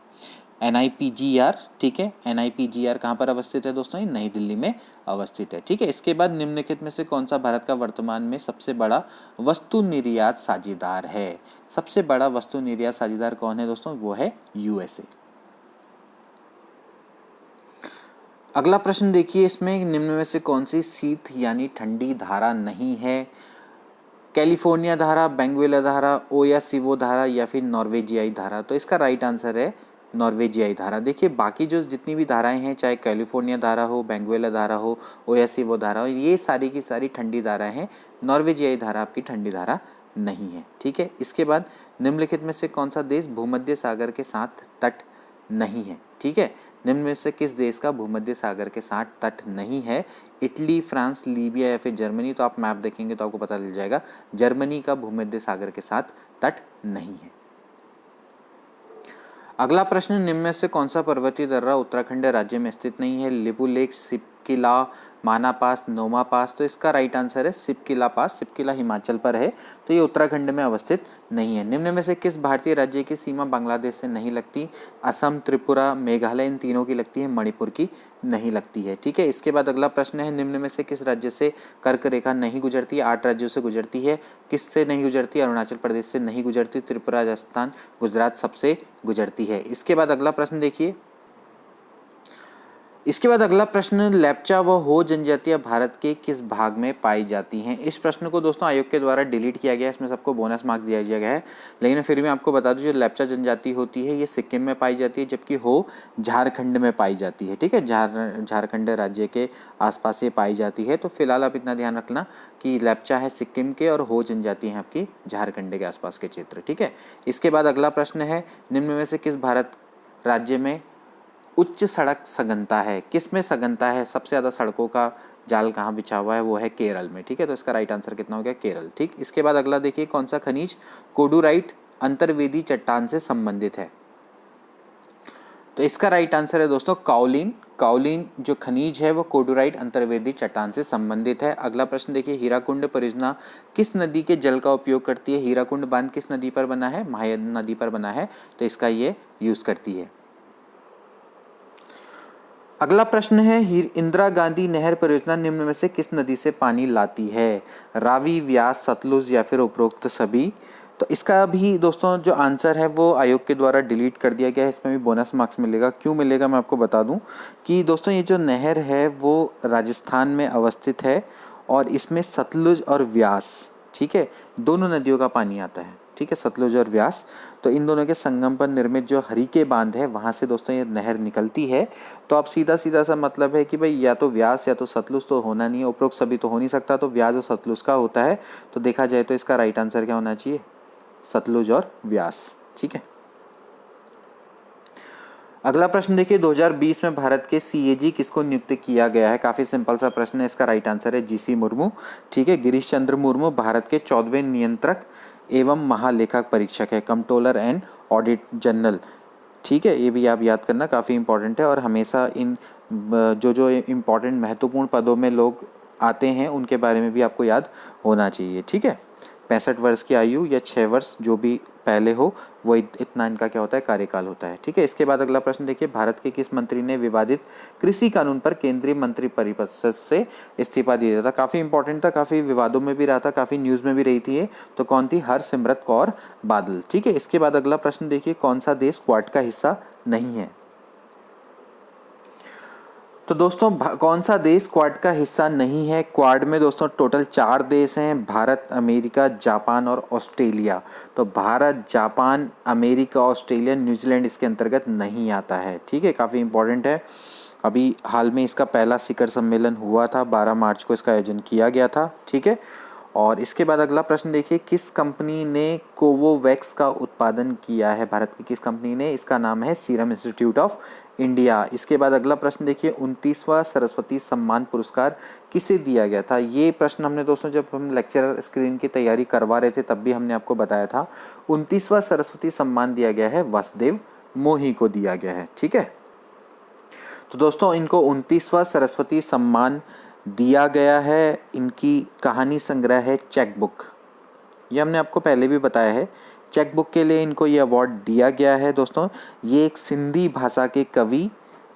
NIPGR, ठीक है। NIPGR कहाँ पर अवस्थित है दोस्तों? ये नई दिल्ली में अवस्थित है, ठीक है। इसके बाद निम्नलिखित में से कौन सा भारत का वर्तमान में सबसे बड़ा वस्तु निर्यात साझेदार है? सबसे बड़ा वस्तु निर्यात साझेदार कौन है दोस्तों? वो है USA। अगला प्रश्न देखिए, इसमें निम्न में से कौन सी शीत यानी ठंडी धारा नहीं है? कैलिफोर्निया धारा, बेंगुएला धारा, ओयासिवो धारा या फिर नॉर्वेजियाई धारा? तो इसका राइट आंसर है नॉर्वेजियाई धारा। देखिए बाकी जो जितनी भी धाराएं हैं, चाहे कैलिफोर्निया धारा हो, बेंगुएला धारा हो, ओयासिवो धारा हो, ये सारी की सारी ठंडी धाराएं हैं। नॉर्वेजियाई धारा आपकी ठंडी धारा नहीं है, ठीक है। इसके बाद निम्नलिखित में से कौन सा देश भूमध्य सागर के साथ तट नहीं है? ठीक है, निम्न में से किस देश का भूमध्य सागर के साथ तट नहीं है? इटली, फ्रांस, लीबिया या फिर जर्मनी? तो आप मैप देखेंगे तो आपको पता चल जाएगा, जर्मनी का भूमध्य सागर के साथ तट नहीं है। अगला प्रश्न, निम्न में से कौन सा पर्वतीय दर्रा उत्तराखंड राज्य में स्थित नहीं है? लिपुलेख, सिपकिला, माना पास, नोमा पास? तो इसका राइट आंसर है सिपकिला पास। सिपकिला हिमाचल पर है, तो ये उत्तराखंड में अवस्थित नहीं है। निम्न में से किस भारतीय राज्य की सीमा बांग्लादेश से नहीं लगती? असम, त्रिपुरा, मेघालय, इन तीनों की लगती है, मणिपुर की नहीं लगती है, ठीक है। इसके बाद अगला प्रश्न है, निम्न में से किस राज्य से कर्क रेखा नहीं गुजरती? 8 राज्यों से गुजरती है। किस से नहीं गुजरती? अरुणाचल प्रदेश से नहीं गुजरती, त्रिपुरा, राजस्थान, गुजरात सबसे गुजरती है। इसके बाद अगला प्रश्न देखिए, इसके बाद अगला प्रश्न, लेप्चा व हो जनजातियां भारत के किस भाग में पाई जाती हैं? इस प्रश्न को दोस्तों आयोग के द्वारा डिलीट किया गया है, इसमें सबको बोनस मार्क दिया गया है, लेकिन फिर भी आपको बता दूं, जो लेप्चा जनजाति होती है ये सिक्किम में पाई जाती है, जबकि हो झारखंड में पाई जाती है, ठीक है। झारखंड राज्य के आसपास ये पाई जाती है। तो फिलहाल आप इतना ध्यान रखना कि लेप्चा है सिक्किम के और हो जनजाति है आपकी झारखंड के आसपास के क्षेत्र, ठीक है। इसके बाद अगला प्रश्न है, निम्न में से किस भारत राज्य में उच्च सड़क सघनता है? किस में सघनता है? सबसे ज़्यादा सड़कों का जाल कहाँ बिछा हुआ है? वो है केरल में, ठीक है। तो इसका राइट आंसर कितना हो गया? केरल, ठीक। इसके बाद अगला देखिए, कौन सा खनिज कोडुराइट अंतर्वेदी चट्टान से संबंधित है? तो इसका राइट आंसर है दोस्तों काओलिन। काओलिन जो खनिज है वो कोडुराइट अंतर्वेदी चट्टान से संबंधित है। अगला प्रश्न देखिए, हीराकुंड परियोजना किस नदी के जल का उपयोग करती है? हीराकुंड बांध किस नदी पर बना है? माया नदी पर बना है, तो इसका ये यूज करती है। अगला प्रश्न है, इंदिरा गांधी नहर परियोजना निम्न में से किस नदी से पानी लाती है? रावी, व्यास, सतलुज या फिर उपरोक्त सभी? तो इसका भी दोस्तों जो आंसर है वो आयोग के द्वारा डिलीट कर दिया गया है, इसमें भी बोनस मार्क्स मिलेगा। क्यों मिलेगा मैं आपको बता दूं कि दोस्तों ये जो नहर है वो राजस्थान में अवस्थित है और इसमें सतलुज और व्यास, ठीक है, दोनों नदियों का पानी आता है, ठीक है, सतलुज और व्यास। तो इन दोनों के संगम पर निर्मित जो हरिके बांध है वहाँ से दोस्तों ये नहर निकलती है। तो अब सीधा सीधा सा मतलब है कि भाई या तो व्यास या तो सतलुज तो होना नहीं है, उपरोक्त सभी तो हो नहीं सकता, तो व्यास और सतलुज का होता है। तो देखा जाए तो इसका राइट आंसर क्या होना चाहिए? सतलुज और व्यास, ठीक है। अगला प्रश्न देखिए, 2020 में भारत के CAG किसको नियुक्त किया गया है? काफ़ी सिंपल सा प्रश्न है, इसका राइट आंसर है GC मुर्मू, ठीक है। गिरीश चंद्र मुर्मू भारत के 14वें नियंत्रक एवं महालेखक परीक्षक है, कंट्रोलर एंड ऑडिट जनरल, ठीक है। ये भी आप याद करना, काफ़ी इंपॉर्टेंट है। और हमेशा इन जो इम्पोर्टेंट महत्वपूर्ण पदों में लोग आते हैं उनके बारे में भी आपको याद होना चाहिए, ठीक है। 65 वर्ष की आयु या 6 वर्ष जो भी पहले हो वो इतना इनका क्या होता है? कार्यकाल होता है, ठीक है। इसके बाद अगला प्रश्न देखिए, भारत के किस मंत्री ने विवादित कृषि कानून पर केंद्रीय मंत्रिपरिषद से इस्तीफा दिया था? काफ़ी इंपॉर्टेंट था, काफ़ी विवादों में भी रहा था, काफ़ी न्यूज़ में भी रही थी। तो कौन थी? हरसिमरत कौर बादल, ठीक है। इसके बाद अगला प्रश्न देखिए, कौन सा देश क्वाड का हिस्सा नहीं है? तो दोस्तों कौन सा देश क्वाड का हिस्सा नहीं है? क्वाड में दोस्तों टोटल 4 देश हैं, भारत, अमेरिका, जापान और ऑस्ट्रेलिया। तो Bharat, Japan, America, Australia, New Zealand इसके अंतर्गत नहीं आता है, ठीक है। काफ़ी इंपॉर्टेंट है। अभी हाल में इसका पहला शिखर सम्मेलन हुआ था, 12 मार्च को इसका आयोजन किया गया था, ठीक है। और इसके बाद अगला प्रश्न देखिए, किस कंपनी ने कोवोवैक्स का उत्पादन किया है? भारत की किस कंपनी ने? इसका नाम है सीरम इंस्टीट्यूट ऑफ इंडिया। इसके बाद अगला प्रश्न देखिए, 29वां सरस्वती सम्मान पुरस्कार किसे दिया गया था? ये प्रश्न हमने दोस्तों जब हम लेक्चर स्क्रीन की तैयारी करवा रहे थे तब भी हमने आपको बताया था। 29वां सरस्वती सम्मान दिया गया है वासुदेव मोही को दिया गया है, ठीक है। तो दोस्तों इनको 29वां सरस्वती सम्मान दिया गया है। इनकी कहानी संग्रह है चेक बुक। ये हमने आपको पहले भी बताया है चेक बुक के लिए इनको ये अवार्ड दिया गया है दोस्तों। ये एक सिंधी भाषा के कवि,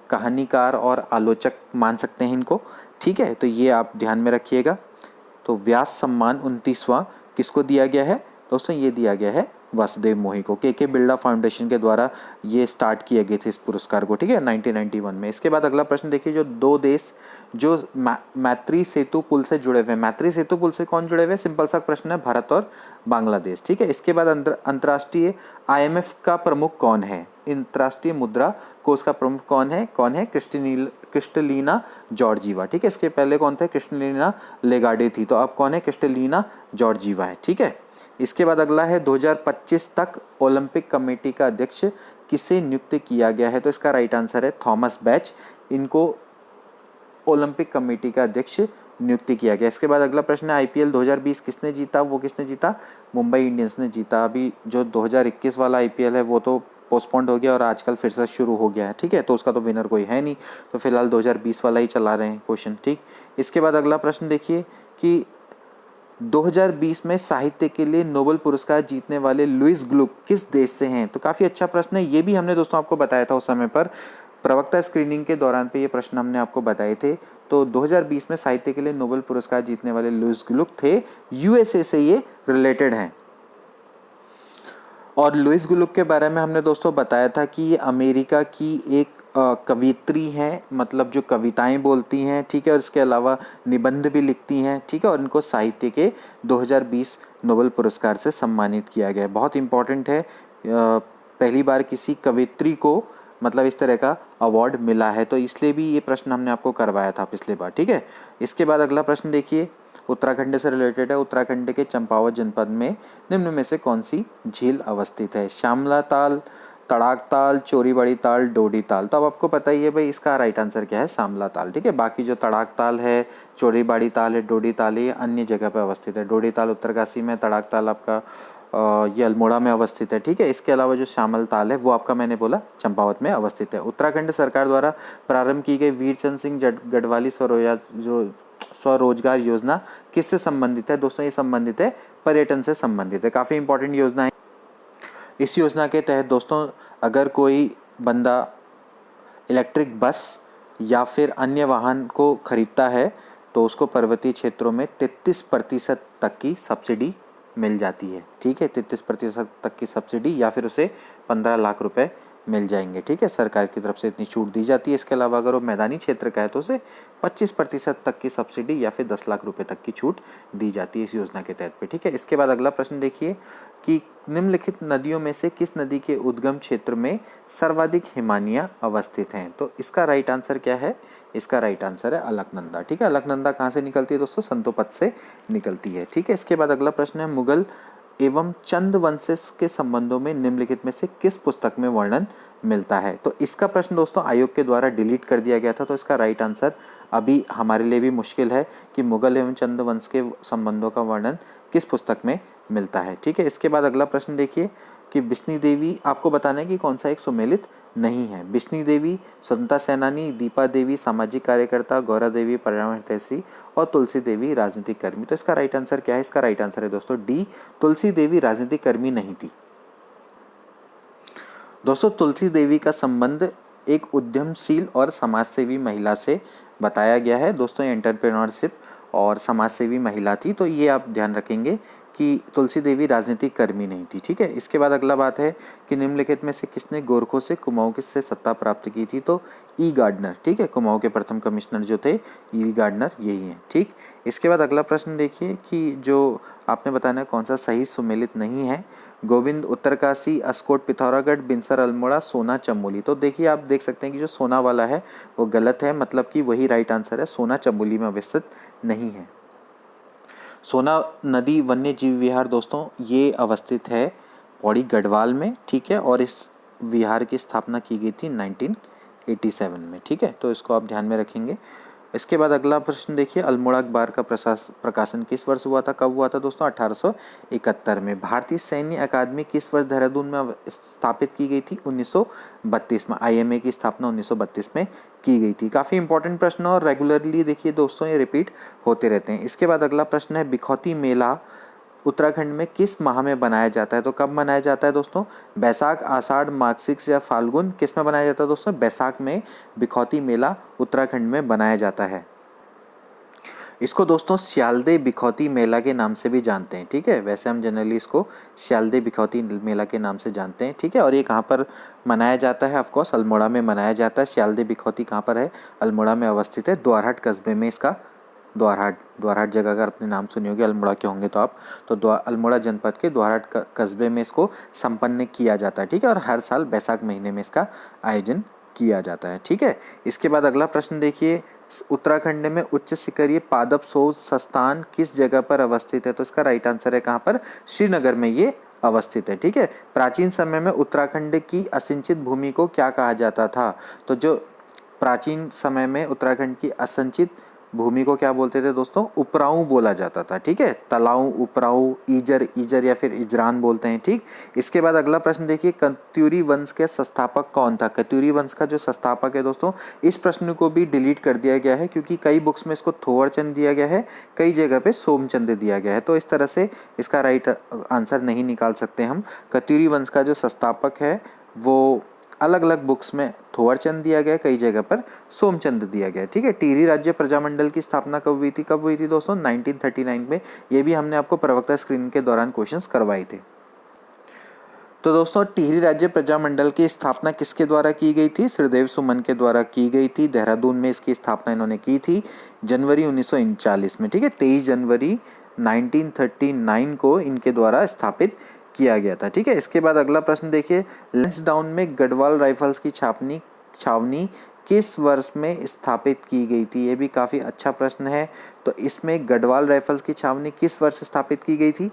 कहानीकार और आलोचक मान सकते हैं इनको, ठीक है। तो ये आप ध्यान में रखिएगा। तो व्यास सम्मान 29वां किसको दिया गया है दोस्तों? ये दिया गया है वासुदेव मोही को। के बिरला फाउंडेशन के द्वारा ये स्टार्ट किए गए थे इस पुरस्कार को, ठीक है, 1991 में। इसके बाद अगला प्रश्न देखिए, जो दो देश जो मैत्री सेतु पुल से जुड़े हुए हैं, मैत्री सेतु पुल से कौन जुड़े हुए हैं? सिंपल सा प्रश्न है, भारत और बांग्लादेश, ठीक है। इसके बाद अंतर्राष्ट्रीय IMF का प्रमुख कौन है? अंतर्राष्ट्रीय मुद्रा कोष का प्रमुख कौन है? क्रिस्टलिना जॉर्जीवा, ठीक है। इसके पहले कौन थे? क्रिस्टलिना लेगार्डे थी, तो अब कौन है? क्रिस्टलिना जॉर्जीवा है, ठीक है। इसके बाद अगला है 2025 तक ओलंपिक कमेटी का अध्यक्ष किसे नियुक्त किया गया है? तो इसका राइट आंसर है थॉमस बैच, इनको ओलंपिक कमेटी का अध्यक्ष नियुक्त किया गया। इसके बाद अगला प्रश्न है, IPL 2020 किसने जीता? वो किसने जीता? मुंबई इंडियंस ने जीता। अभी जो 2021 वाला IPL है वो तो पोस्टपोन्ड हो गया और आजकल फिर से शुरू हो गया है, ठीक है। तो उसका तो विनर कोई है नहीं, तो फिलहाल 2020 वाला ही चला रहे हैं क्वेश्चन, ठीक। इसके बाद अगला प्रश्न देखिए कि 2020 में साहित्य के लिए नोबेल पुरस्कार जीतने वाले लुईस ग्लुक किस देश से हैं? तो काफ़ी अच्छा प्रश्न है, ये भी हमने दोस्तों आपको बताया था उस समय पर, प्रवक्ता स्क्रीनिंग के दौरान पे ये प्रश्न हमने आपको बताए थे। तो 2020 में साहित्य के लिए नोबेल पुरस्कार जीतने वाले लुईस ग्लुक थे, USA से ये रिलेटेड हैं। और लुईस ग्लुक के बारे में हमने दोस्तों बताया था कि ये अमेरिका की एक कवियत्री हैं, मतलब जो कविताएं बोलती हैं, ठीक है, और इसके अलावा निबंध भी लिखती हैं, ठीक है। और इनको साहित्य के 2020 नोबेल पुरस्कार से सम्मानित किया गया है। बहुत इंपॉर्टेंट है, पहली बार किसी कवियत्री को मतलब इस तरह का अवार्ड मिला है, तो इसलिए भी ये प्रश्न हमने आपको करवाया था पिछली बार, ठीक है। इसके बाद अगला प्रश्न देखिए, उत्तराखंड से रिलेटेड है। उत्तराखंड के चंपावत जनपद में निम्न में से कौन सी झील अवस्थित है? श्यामला ताल, तड़ाक ताल, चोरीबड़ी ताल, डोडी ताल। तो अब आपको पता ही है भाई इसका राइट आंसर क्या है? श्यामला ताल, ठीक है। बाकी जो तड़ाक ताल है, चोरीबड़ी ताल है, डोडी ताल है, ये अन्य जगह पर अवस्थित है। डोडी ताल उत्तरकाशी में, तड़ाक ताल आपका ये अल्मोड़ा में अवस्थित है, ठीक है। इसके अलावा जो श्यामल ताल है वो आपका मैंने बोला चंपावत में अवस्थित है। उत्तराखंड सरकार द्वारा प्रारंभ की गई वीरचंद सिंह गढ़वाली स्वरोजगार योजना किससे संबंधित है? दोस्तों ये संबंधित है पर्यटन से संबंधित है, काफ़ी इंपॉर्टेंट योजना है। इस योजना के तहत दोस्तों अगर कोई बंदा इलेक्ट्रिक बस या फिर अन्य वाहन को खरीदता है तो उसको पर्वतीय क्षेत्रों में 33% तक की सब्सिडी मिल जाती है, ठीक है। 33% तक की सब्सिडी या फिर उसे 15 लाख रुपए मिल जाएंगे, ठीक है। सरकार की तरफ से इतनी छूट दी जाती है। इसके अलावा अगर वो मैदानी क्षेत्र का है तो उसे 25% तक की सब्सिडी या फिर 10 लाख रुपए तक की छूट दी जाती है इस योजना के तहत पे, ठीक है। इसके बाद अगला प्रश्न देखिए कि निम्नलिखित नदियों में से किस नदी के उद्गम क्षेत्र में सर्वाधिक हिमानियां अवस्थित हैं? तो इसका राइट आंसर क्या है? इसका राइट आंसर है अलकनंदा, ठीक है। अलकनंदा कहाँ से निकलती है दोस्तों? संतोपत से निकलती है, ठीक है। इसके बाद अगला प्रश्न है, मुगल एवं चंद वंशज के संबंधों में निम्नलिखित में से किस पुस्तक में वर्णन मिलता है? तो इसका प्रश्न दोस्तों आयोग के द्वारा डिलीट कर दिया गया था, तो इसका राइट आंसर अभी हमारे लिए भी मुश्किल है कि मुगल एवं चंद वंश के संबंधों का वर्णन किस पुस्तक में मिलता है, ठीक है। इसके बाद अगला प्रश्न देखिए कि बिस्नी देवी, आपको बताना है कि कौन सा एक सुमेलित नहीं है। बिस्नी देवी स्वतंत्रता सेनानी, दीपा देवी सामाजिक कार्यकर्ता, गौरा देवी पर्यावरण हितैषी और तुलसी देवी राजनीतिक कर्मी। तो इसका राइट आंसर क्या है? इसका राइट आंसर है दोस्तों डी, तुलसी देवी राजनीतिक कर्मी नहीं थी। दोस्तों तुलसी देवी का संबंध एक उद्यमशील और समाजसेवी महिला से बताया गया है। दोस्तों ये एंटरप्रेन्योरशिप और समाजसेवी महिला थी, तो ये आप ध्यान रखेंगे कि तुलसी देवी राजनीतिक कर्मी नहीं थी, ठीक है। इसके बाद अगला बात है कि निम्नलिखित में से किसने गोरखों से कुमाऊं से सत्ता प्राप्त की थी? तो ई गार्डनर, ठीक है। कुमाऊं के प्रथम कमिश्नर जो थे ई गार्डनर यही हैं, ठीक। इसके बाद अगला प्रश्न देखिए कि जो आपने बताना है कौन सा सही सुमेलित नहीं है। गोविंद उत्तरकाशी, अस्कोट पिथौरागढ़, बिनसर अल्मोड़ा, सोना चमोली। तो देखिए आप देख सकते हैं कि जो सोना वाला है वो गलत है, मतलब कि वही राइट आंसर है, सोना चमोली में अवस्थित नहीं है। सोना नदी वन्य जीव विहार दोस्तों ये अवस्थित है पौड़ी गढ़वाल में, ठीक है। और इस विहार की स्थापना की गई थी 1987 में, ठीक है। तो इसको आप ध्यान में रखेंगे। इसके बाद अगला प्रश्न देखिए, अल्मोड़ा अखबार का प्रकाशन किस वर्ष हुआ था? कब हुआ था दोस्तों? 1871 में। भारतीय सैन्य अकादमी किस वर्ष देहरादून में स्थापित की गई थी? 1932 में। IMA की स्थापना 1932 में की गई थी। काफ़ी इंपॉर्टेंट प्रश्न और रेगुलरली देखिए दोस्तों ये रिपीट होते रहते हैं। इसके बाद अगला प्रश्न है, बिखौती मेला उत्तराखंड में किस माह में बनाया जाता है? तो कब मनाया जाता है दोस्तों? बैसाख, आषाढ़, माघ या फाल्गुन, किस में बनाया जाता है दोस्तों? बैसाख में बिखौती मेला उत्तराखंड में बनाया जाता है। इसको दोस्तों स्यालदे बिखौती मेला के नाम से भी जानते हैं, ठीक है। वैसे हम जनरली इसको स्यालदे बिखौती मेला के नाम से जानते हैं, ठीक है। और ये कहाँ पर मनाया जाता है? ऑफ कोर्स अल्मोड़ा में मनाया जाता है। स्यालदे बिखौती कहाँ पर है? अल्मोड़ा में अवस्थित है। द्वारहाट कस्बे में इसका, द्वारहाट जगह अगर अपने नाम सुनी होगी अल्मोड़ा के होंगे तो आप, तो अल्मोड़ा जनपद के द्वारहाट कस्बे में इसको संपन्न किया जाता है, ठीक है। और हर साल बैसाख महीने में इसका आयोजन किया जाता है, ठीक है। इसके बाद अगला प्रश्न देखिए, उत्तराखंड में उच्च शिखरीय पादप शोध संस्थान किस जगह पर अवस्थित है? तो इसका राइट आंसर है कहाँ पर? श्रीनगर में ये अवस्थित है, ठीक है। प्राचीन समय में उत्तराखंड की असिंचित भूमि को क्या कहा जाता था? तो जो प्राचीन समय में उत्तराखंड की असिंचित भूमि को क्या बोलते थे दोस्तों? उपराऊ बोला जाता था, ठीक है। तलाऊ, उपराऊ, ईजर या फिर इजरान बोलते हैं, ठीक। इसके बाद अगला प्रश्न देखिए, कत्यूरी वंश के संस्थापक कौन था? कत्यूरी वंश का जो संस्थापक है दोस्तों, इस प्रश्न को भी डिलीट कर दिया गया है क्योंकि कई बुक्स में इसको थोवरचंद दिया गया है, कई जगह पे सोमचंद दिया गया है, तो इस तरह से इसका राइट आंसर नहीं निकाल सकते हम। कत्यूरी वंश का जो संस्थापक है वो अलग अलग बुक्स में थोवरचंद दिया गया है, कई जगह पर सोमचंद दिया गया है, ठीक है। टिहरी राज्य प्रजामंडल की स्थापना कब हुई थी? कब हुई थी दोस्तों? 1939 में। ये भी हमने आपको प्रवक्ता स्क्रीनिंग के दौरान क्वेश्चंस करवाए थे। तो दोस्तों टिहरी राज्य प्रजामंडल की स्थापना किसके द्वारा की गई थी? श्रीदेव सुमन के द्वारा की गई थी। देहरादून में इसकी स्थापना इन्होंने की थी जनवरी 1939 में, ठीक है। 23 जनवरी 1939 को इनके द्वारा स्थापित किया गया था, ठीक है। इसके बाद अगला प्रश्न देखिए, लैंसडाउन में गढ़वाल राइफल्स की छावनी किस वर्ष में स्थापित की गई थी? ये भी काफ़ी अच्छा प्रश्न है। तो इसमें गढ़वाल राइफल्स की छावनी किस वर्ष स्थापित की गई थी?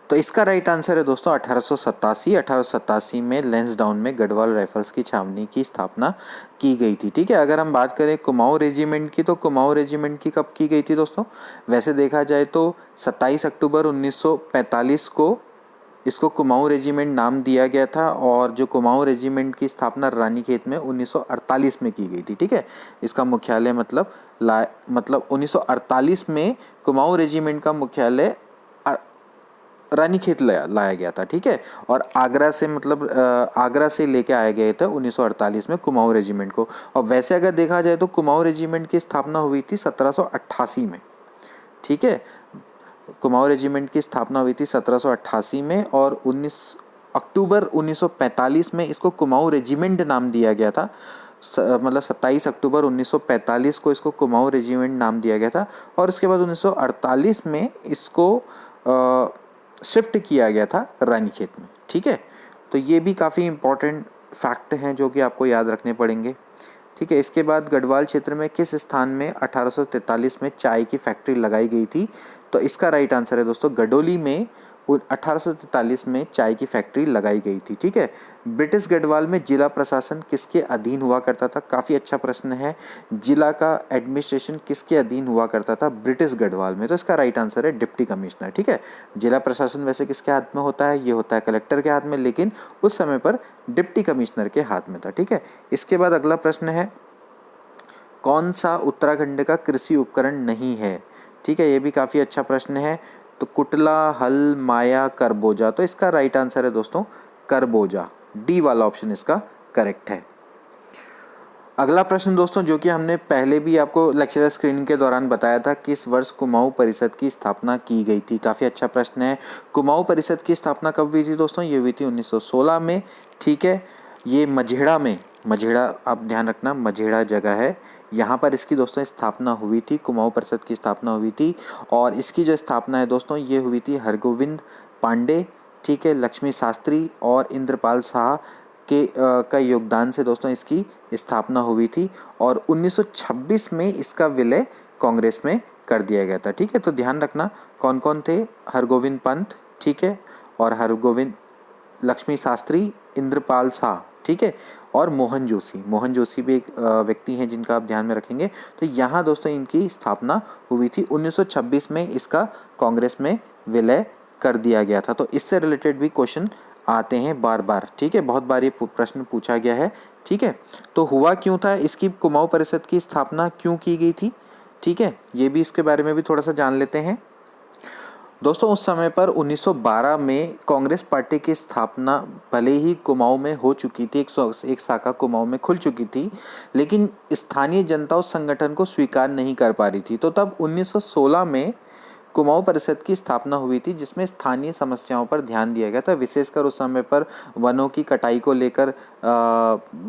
तो इसका राइट आंसर है दोस्तों 1887 में लैंसडाउन में गढ़वाल राइफल्स की छावनी की स्थापना की गई थी, ठीक है। अगर हम बात करें कुमाऊं रेजिमेंट की, तो कुमाऊं रेजिमेंट की कब की गई थी दोस्तों? वैसे देखा जाए तो 27 अक्टूबर 1945 को इसको कुमाऊं रेजिमेंट नाम दिया गया था, और जो कुमाऊं रेजिमेंट की स्थापना रानीखेत में 1948 में की गई थी, ठीक है। इसका मुख्यालय मतलब 1948 में कुमाऊं रेजिमेंट का मुख्यालय रानीखेत लाया गया था, ठीक है। और आगरा से लेके आए गए थे 1948 में कुमाऊं रेजिमेंट को। और वैसे अगर देखा जाए तो कुमाऊं रेजिमेंट की स्थापना हुई थी 1788 में, ठीक है। कुमाऊं रेजिमेंट की स्थापना हुई थी 1788 में, और 19 अक्टूबर 1945 में इसको कुमाऊं रेजिमेंट नाम दिया गया था। 27 अक्टूबर 1945 को इसको कुमाऊं रेजिमेंट नाम दिया गया था, और उसके बाद 1948 में इसको शिफ्ट किया गया था रानीखेत में, ठीक है। तो ये भी काफ़ी इंपॉर्टेंट फैक्ट हैं जो कि आपको याद रखने पड़ेंगे, ठीक है। इसके बाद गढ़वाल क्षेत्र में किस स्थान में 1843 में चाय की फैक्ट्री लगाई गई थी? तो इसका राइट आंसर है दोस्तों गडोली में 1843 में चाय की फैक्ट्री लगाई गई थी, ठीक है। ब्रिटिश गढ़वाल में जिला प्रशासन किसके अधीन हुआ करता था? काफ़ी अच्छा प्रश्न है। जिला का एडमिनिस्ट्रेशन किसके अधीन हुआ करता था ब्रिटिश गढ़वाल में? तो इसका राइट आंसर है डिप्टी कमिश्नर, ठीक है। जिला प्रशासन वैसे किसके हाथ में होता है? ये होता है कलेक्टर के हाथ में, लेकिन उस समय पर डिप्टी कमिश्नर के हाथ में था, ठीक है। इसके बाद अगला प्रश्न है, कौन सा उत्तराखंड का कृषि उपकरण नहीं है? ठीक है, ये भी काफ़ी अच्छा प्रश्न है। तो कुटला, हल, माया, करबोजा। तो इसका राइट आंसर है दोस्तों करबोजा, डी वाला ऑप्शन इसका करेक्ट है। अगला प्रश्न दोस्तों, जो कि हमने पहले भी आपको लेक्चरर स्क्रीनिंग के दौरान बताया था, किस वर्ष कुमाऊं परिषद की स्थापना की गई थी? काफ़ी अच्छा प्रश्न है। कुमाऊं परिषद की स्थापना कब हुई थी दोस्तों? ये हुई थी 1916 में, ठीक है। ये मझेड़ा आप ध्यान रखना, मझेड़ा जगह है, यहाँ पर इसकी दोस्तों स्थापना हुई थी, कुमाऊं परिषद की स्थापना हुई थी। और इसकी जो स्थापना है दोस्तों, ये हुई थी हरगोविंद पांडे, ठीक है, लक्ष्मी शास्त्री और इंद्रपाल शाह के का योगदान से दोस्तों इसकी स्थापना हुई थी। और 1926 में इसका विलय कांग्रेस में कर दिया गया था, ठीक है। तो ध्यान रखना कौन कौन थे, हरगोविंद पंत, ठीक है, और हरगोविंद, लक्ष्मी शास्त्री, इंद्रपाल शाह, ठीक है, और मोहन जोशी भी एक व्यक्ति हैं जिनका आप ध्यान में रखेंगे। तो यहाँ दोस्तों इनकी स्थापना हुई थी। 1926 में इसका कांग्रेस में विलय कर दिया गया था। तो इससे रिलेटेड भी क्वेश्चन आते हैं बार बार, ठीक है, बहुत बार ये प्रश्न पूछा गया है, ठीक है। तो हुआ क्यों था, इसकी कुमाऊं परिषद की स्थापना क्यों की गई थी, ठीक है, ये भी इसके बारे में भी थोड़ा सा जान लेते हैं। दोस्तों उस समय पर 1912 में कांग्रेस पार्टी की स्थापना भले ही कुमाऊं में हो चुकी थी, एक शाखा कुमाऊं में खुल चुकी थी, लेकिन स्थानीय जनता उस संगठन को स्वीकार नहीं कर पा रही थी। तो तब 1916 में कुमाऊं परिषद की स्थापना हुई थी, जिसमें स्थानीय समस्याओं पर ध्यान दिया गया था। विशेषकर उस समय पर वनों की कटाई को लेकर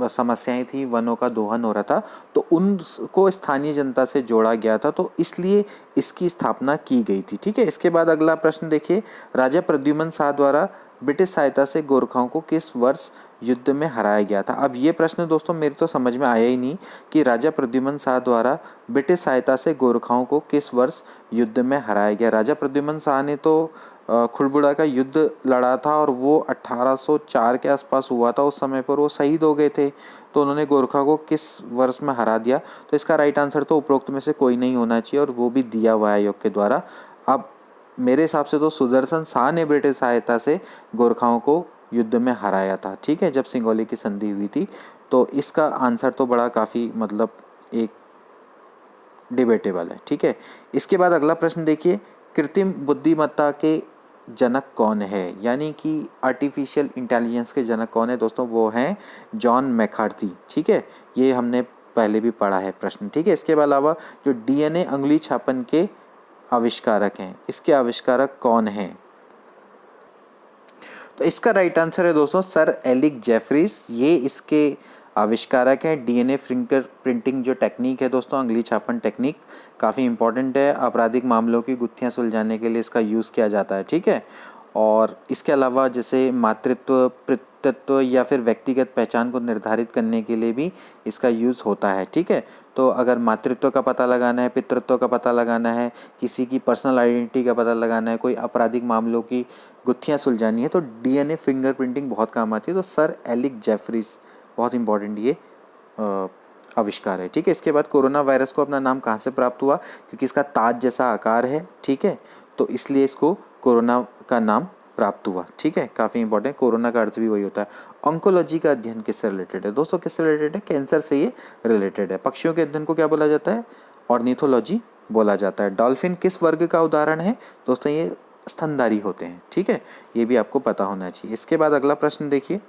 समस्याएं थी, वनों का दोहन हो रहा था, तो उनको स्थानीय जनता से जोड़ा गया था, तो इसलिए इसकी स्थापना की गई थी। ठीक है, इसके बाद अगला प्रश्न देखिए, राजा प्रद्युमन शाह द्वारा ब्रिटिश सहायता से गोरखाओं को किस वर्ष युद्ध में हराया गया था। अब ये प्रश्न दोस्तों मेरे तो समझ में आया ही नहीं कि राजा प्रद्युमन शाह द्वारा ब्रिटिश सहायता से गोरखाओं को किस वर्ष युद्ध में हराया गया। राजा प्रद्युमन शाह ने तो खुड़बुड़ा का युद्ध लड़ा था और वो 1804 के आसपास हुआ था। उस समय पर वो शहीद हो गए थे, तो उन्होंने गोरखा को किस वर्ष में हरा दिया। तो इसका राइट आंसर तो उपरोक्त में से कोई नहीं होना चाहिए, और वो भी दिया हुआ है आयोग के द्वारा। अब मेरे हिसाब से तो सुदर्शन शाह ने ब्रिटिश सहायता से गोरखाओं को युद्ध में हराया था। ठीक है, जब सिंगोली की संधि हुई थी। तो इसका आंसर तो बड़ा काफ़ी मतलब एक डिबेटेबल है। ठीक है, इसके बाद अगला प्रश्न देखिए, कृत्रिम बुद्धिमत्ता के जनक कौन है, यानी कि आर्टिफिशियल इंटेलिजेंस के जनक कौन है दोस्तों, वो हैं जॉन मैकार्थी। ठीक है, ये हमने पहले भी पढ़ा है प्रश्न। ठीक है, इसके अलावा जो डीएनए अंगुली छापन के आविष्कारक हैं, इसके आविष्कारक कौन हैं, तो इसका राइट आंसर है दोस्तों सर एलिक जेफरीज। ये इसके आविष्कारक हैं। डीएनए फिंगर प्रिंटिंग जो टेक्निक है दोस्तों, अंगुली छापन टेक्निक, काफ़ी इंपॉर्टेंट है। आपराधिक मामलों की गुत्थियां सुलझाने के लिए इसका यूज़ किया जाता है। ठीक है, और इसके अलावा जैसे मातृत्व, पितृत्व या फिर व्यक्तिगत पहचान को निर्धारित करने के लिए भी इसका यूज़ होता है। ठीक है, तो अगर मातृत्व का पता लगाना है, पितृत्व का पता लगाना है, किसी की पर्सनल आइडेंटिटी का पता लगाना है, कोई आपराधिक मामलों की गुत्थियां सुलझानी है, तो डीएनए फिंगर प्रिंटिंग बहुत काम आती है। तो सर एलिक जेफरीज बहुत इंपॉर्टेंट ये आविष्कार है। ठीक है, इसके बाद कोरोना वायरस को अपना नाम कहाँ से प्राप्त हुआ, क्योंकि इसका ताज जैसा आकार है। ठीक है, तो इसलिए इसको कोरोना का नाम प्राप्त हुआ। ठीक है, काफ़ी इंपॉर्टेंट, कोरोना का अर्थ भी वही होता है। ऑन्कोलॉजी का अध्ययन किससे रिलेटेड है दोस्तों, किससे रिलेटेड है, कैंसर से ये रिलेटेड है। पक्षियों के अध्ययन को क्या बोला जाता है, ऑर्निथोलॉजी बोला जाता है। डॉल्फिन किस वर्ग का उदाहरण है दोस्तों, ये स्तनधारी होते हैं। ठीक है, ये भी आपको पता होना चाहिए। इसके बाद अगला प्रश्न देखिए,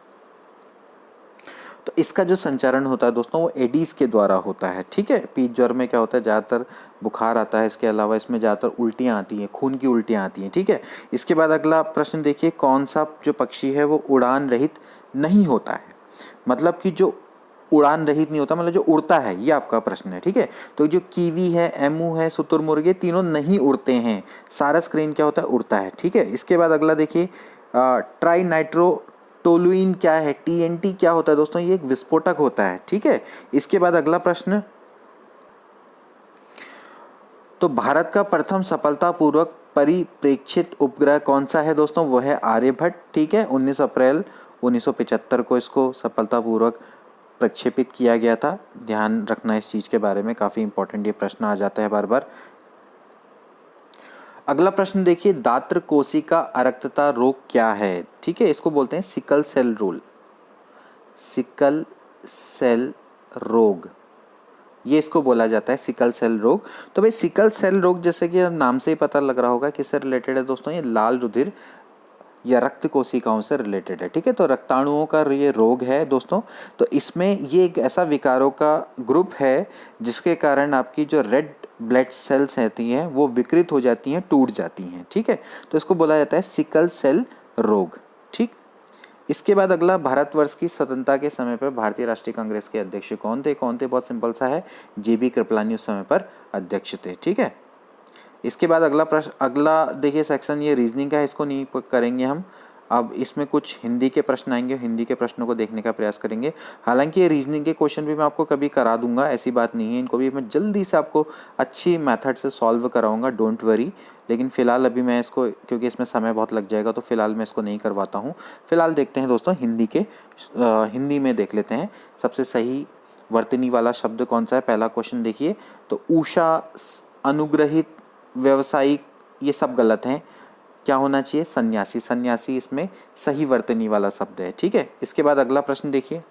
तो इसका जो संचारण होता है दोस्तों वो एडीज के द्वारा होता है। ठीक है, पीत ज्वर में क्या होता है, ज़्यादातर बुखार आता है, इसके अलावा इसमें ज़्यादातर उल्टियाँ आती हैं, खून की उल्टियाँ आती हैं। ठीक है, इसके बाद अगला प्रश्न देखिए, कौन सा जो पक्षी है वो उड़ान रहित नहीं होता है, मतलब कि जो उड़ान रहित नहीं होता, मतलब जो उड़ता है, ये आपका प्रश्न है। ठीक है, तो जो कीवी है, एमू है, शुतुरमुर्ग, ये तीनों नहीं उड़ते हैं। सारस क्रेन क्या होता है, उड़ता है। ठीक है, इसके बाद अगला देखिए, ट्राई नाइट्रो टोलुइन क्या है, टीएनटी क्या होता है दोस्तों, ये एक विस्फोटक होता है। ठीक है, इसके बाद अगला प्रश्न, तो भारत का प्रथम सफलतापूर्वक परिप्रेक्षित उपग्रह कौन सा है दोस्तों, वो है आर्यभट्ट। ठीक है, 19 अप्रैल 1975 को इसको सफलतापूर्वक प्रक्षेपित किया गया था। ध्यान रखना इस चीज़ के बारे में, काफ़ी इंपॉर्टेंट ये प्रश्न आ जाता है बार बार। अगला प्रश्न देखिए, दात्र कोशिका अरक्तता रोग क्या है। ठीक है, इसको बोलते हैं सिकल सेल रोग, सिकल सेल रोग, ये इसको बोला जाता है सिकल सेल रोग। तो भाई सिकल सेल रोग जैसे कि नाम से ही पता लग रहा होगा किससे रिलेटेड है दोस्तों, ये लाल रुधिर या रक्त कोशिकाओं से रिलेटेड है। ठीक है, तो रक्ताणुओं का ये रोग है दोस्तों। तो इसमें ये एक ऐसा विकारों का ग्रुप है जिसके कारण आपकी जो रेड ब्लड सेल्स रहती हैं वो विकृत हो जाती हैं, टूट जाती हैं। ठीक है, तो इसको बोला जाता है सिकल सेल रोग। ठीक, इसके बाद अगला, भारतवर्ष की स्वतंत्रता के समय पर भारतीय राष्ट्रीय कांग्रेस के अध्यक्ष कौन थे, बहुत सिंपल सा है, जेबी कृपलानी उस समय पर अध्यक्ष थे। ठीक है, इसके बाद अगला प्रश्न, अगला देखिए सेक्शन ये रीजनिंग का है, इसको नहीं करेंगे हम। अब इसमें कुछ हिंदी के प्रश्न आएंगे, हिंदी के प्रश्नों को देखने का प्रयास करेंगे। हालांकि ये रीजनिंग के क्वेश्चन भी मैं आपको कभी करा दूंगा, ऐसी बात नहीं है, इनको भी मैं जल्दी से आपको अच्छी मेथड से सॉल्व कराऊंगा, डोंट वरी। लेकिन फ़िलहाल अभी मैं इसको, क्योंकि इसमें समय बहुत लग जाएगा, तो फिलहाल मैं इसको नहीं करवाता हूँ। फिलहाल देखते हैं दोस्तों हिंदी में देख लेते हैं सबसे सही वर्तनी वाला शब्द कौन सा है। पहला क्वेश्चन देखिए, तो उषा, अनुग्रहित, व्यवसायिक, ये सब गलत हैं। क्या होना चाहिए, सन्यासी, सन्यासी इसमें सही वर्तनी वाला शब्द है। ठीक है, इसके बाद अगला प्रश्न देखिए,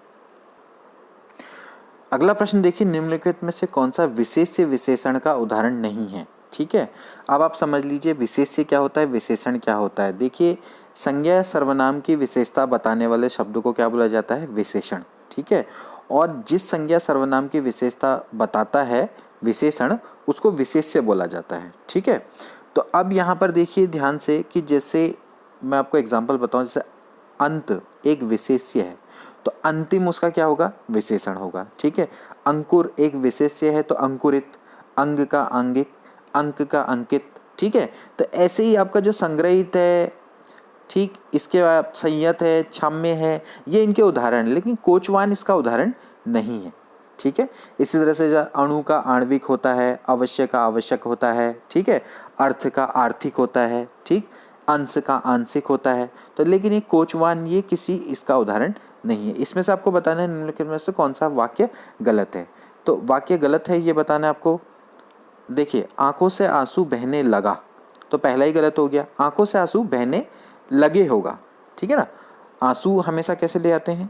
निम्नलिखित में से कौन सा विशेष से विशेषण का उदाहरण नहीं है। ठीक है। अब आप समझ लीजिए विशेष्य क्या होता है, विशेषण क्या होता है। देखिए संज्ञा सर्वनाम की विशेषता बताने वाले शब्द को क्या बोला जाता है, विशेषण। ठीक है। और जिस संज्ञा सर्वनाम की विशेषता बताता है विशेषण, उसको विशेष्य बोला जाता है। ठीक है। तो अब यहाँ पर देखिए ध्यान से कि जैसे मैं आपको एग्जाम्पल बताऊँ, जैसे अंत एक विशेष्य है तो अंतिम उसका क्या होगा, विशेषण होगा। ठीक है। अंकुर एक विशेष्य है तो अंकुरित, अंग का आंगिक, अंक का अंकित। ठीक है। तो ऐसे ही आपका जो संग्रहित है, ठीक, इसके बाद संयत है, क्षम्य है, ये इनके उदाहरण है, लेकिन कोचवान इसका उदाहरण नहीं है। ठीक है। इसी तरह से अणु का आणविक होता है, अवश्य का आवश्यक होता है। ठीक है। अर्थ का आर्थिक होता है। ठीक। अंश का आंशिक होता है। तो लेकिन ये कोचवान ये किसी इसका उदाहरण नहीं है। इसमें से आपको बताना है निम्नलिखित में से कौन सा वाक्य गलत है। तो वाक्य गलत है ये बताना है आपको। देखिए आंखों से आंसू बहने लगा, तो पहला ही गलत हो गया। आंखों से आंसू बहने लगे होगा। ठीक है ना। आंसू हमेशा कैसे ले आते हैं,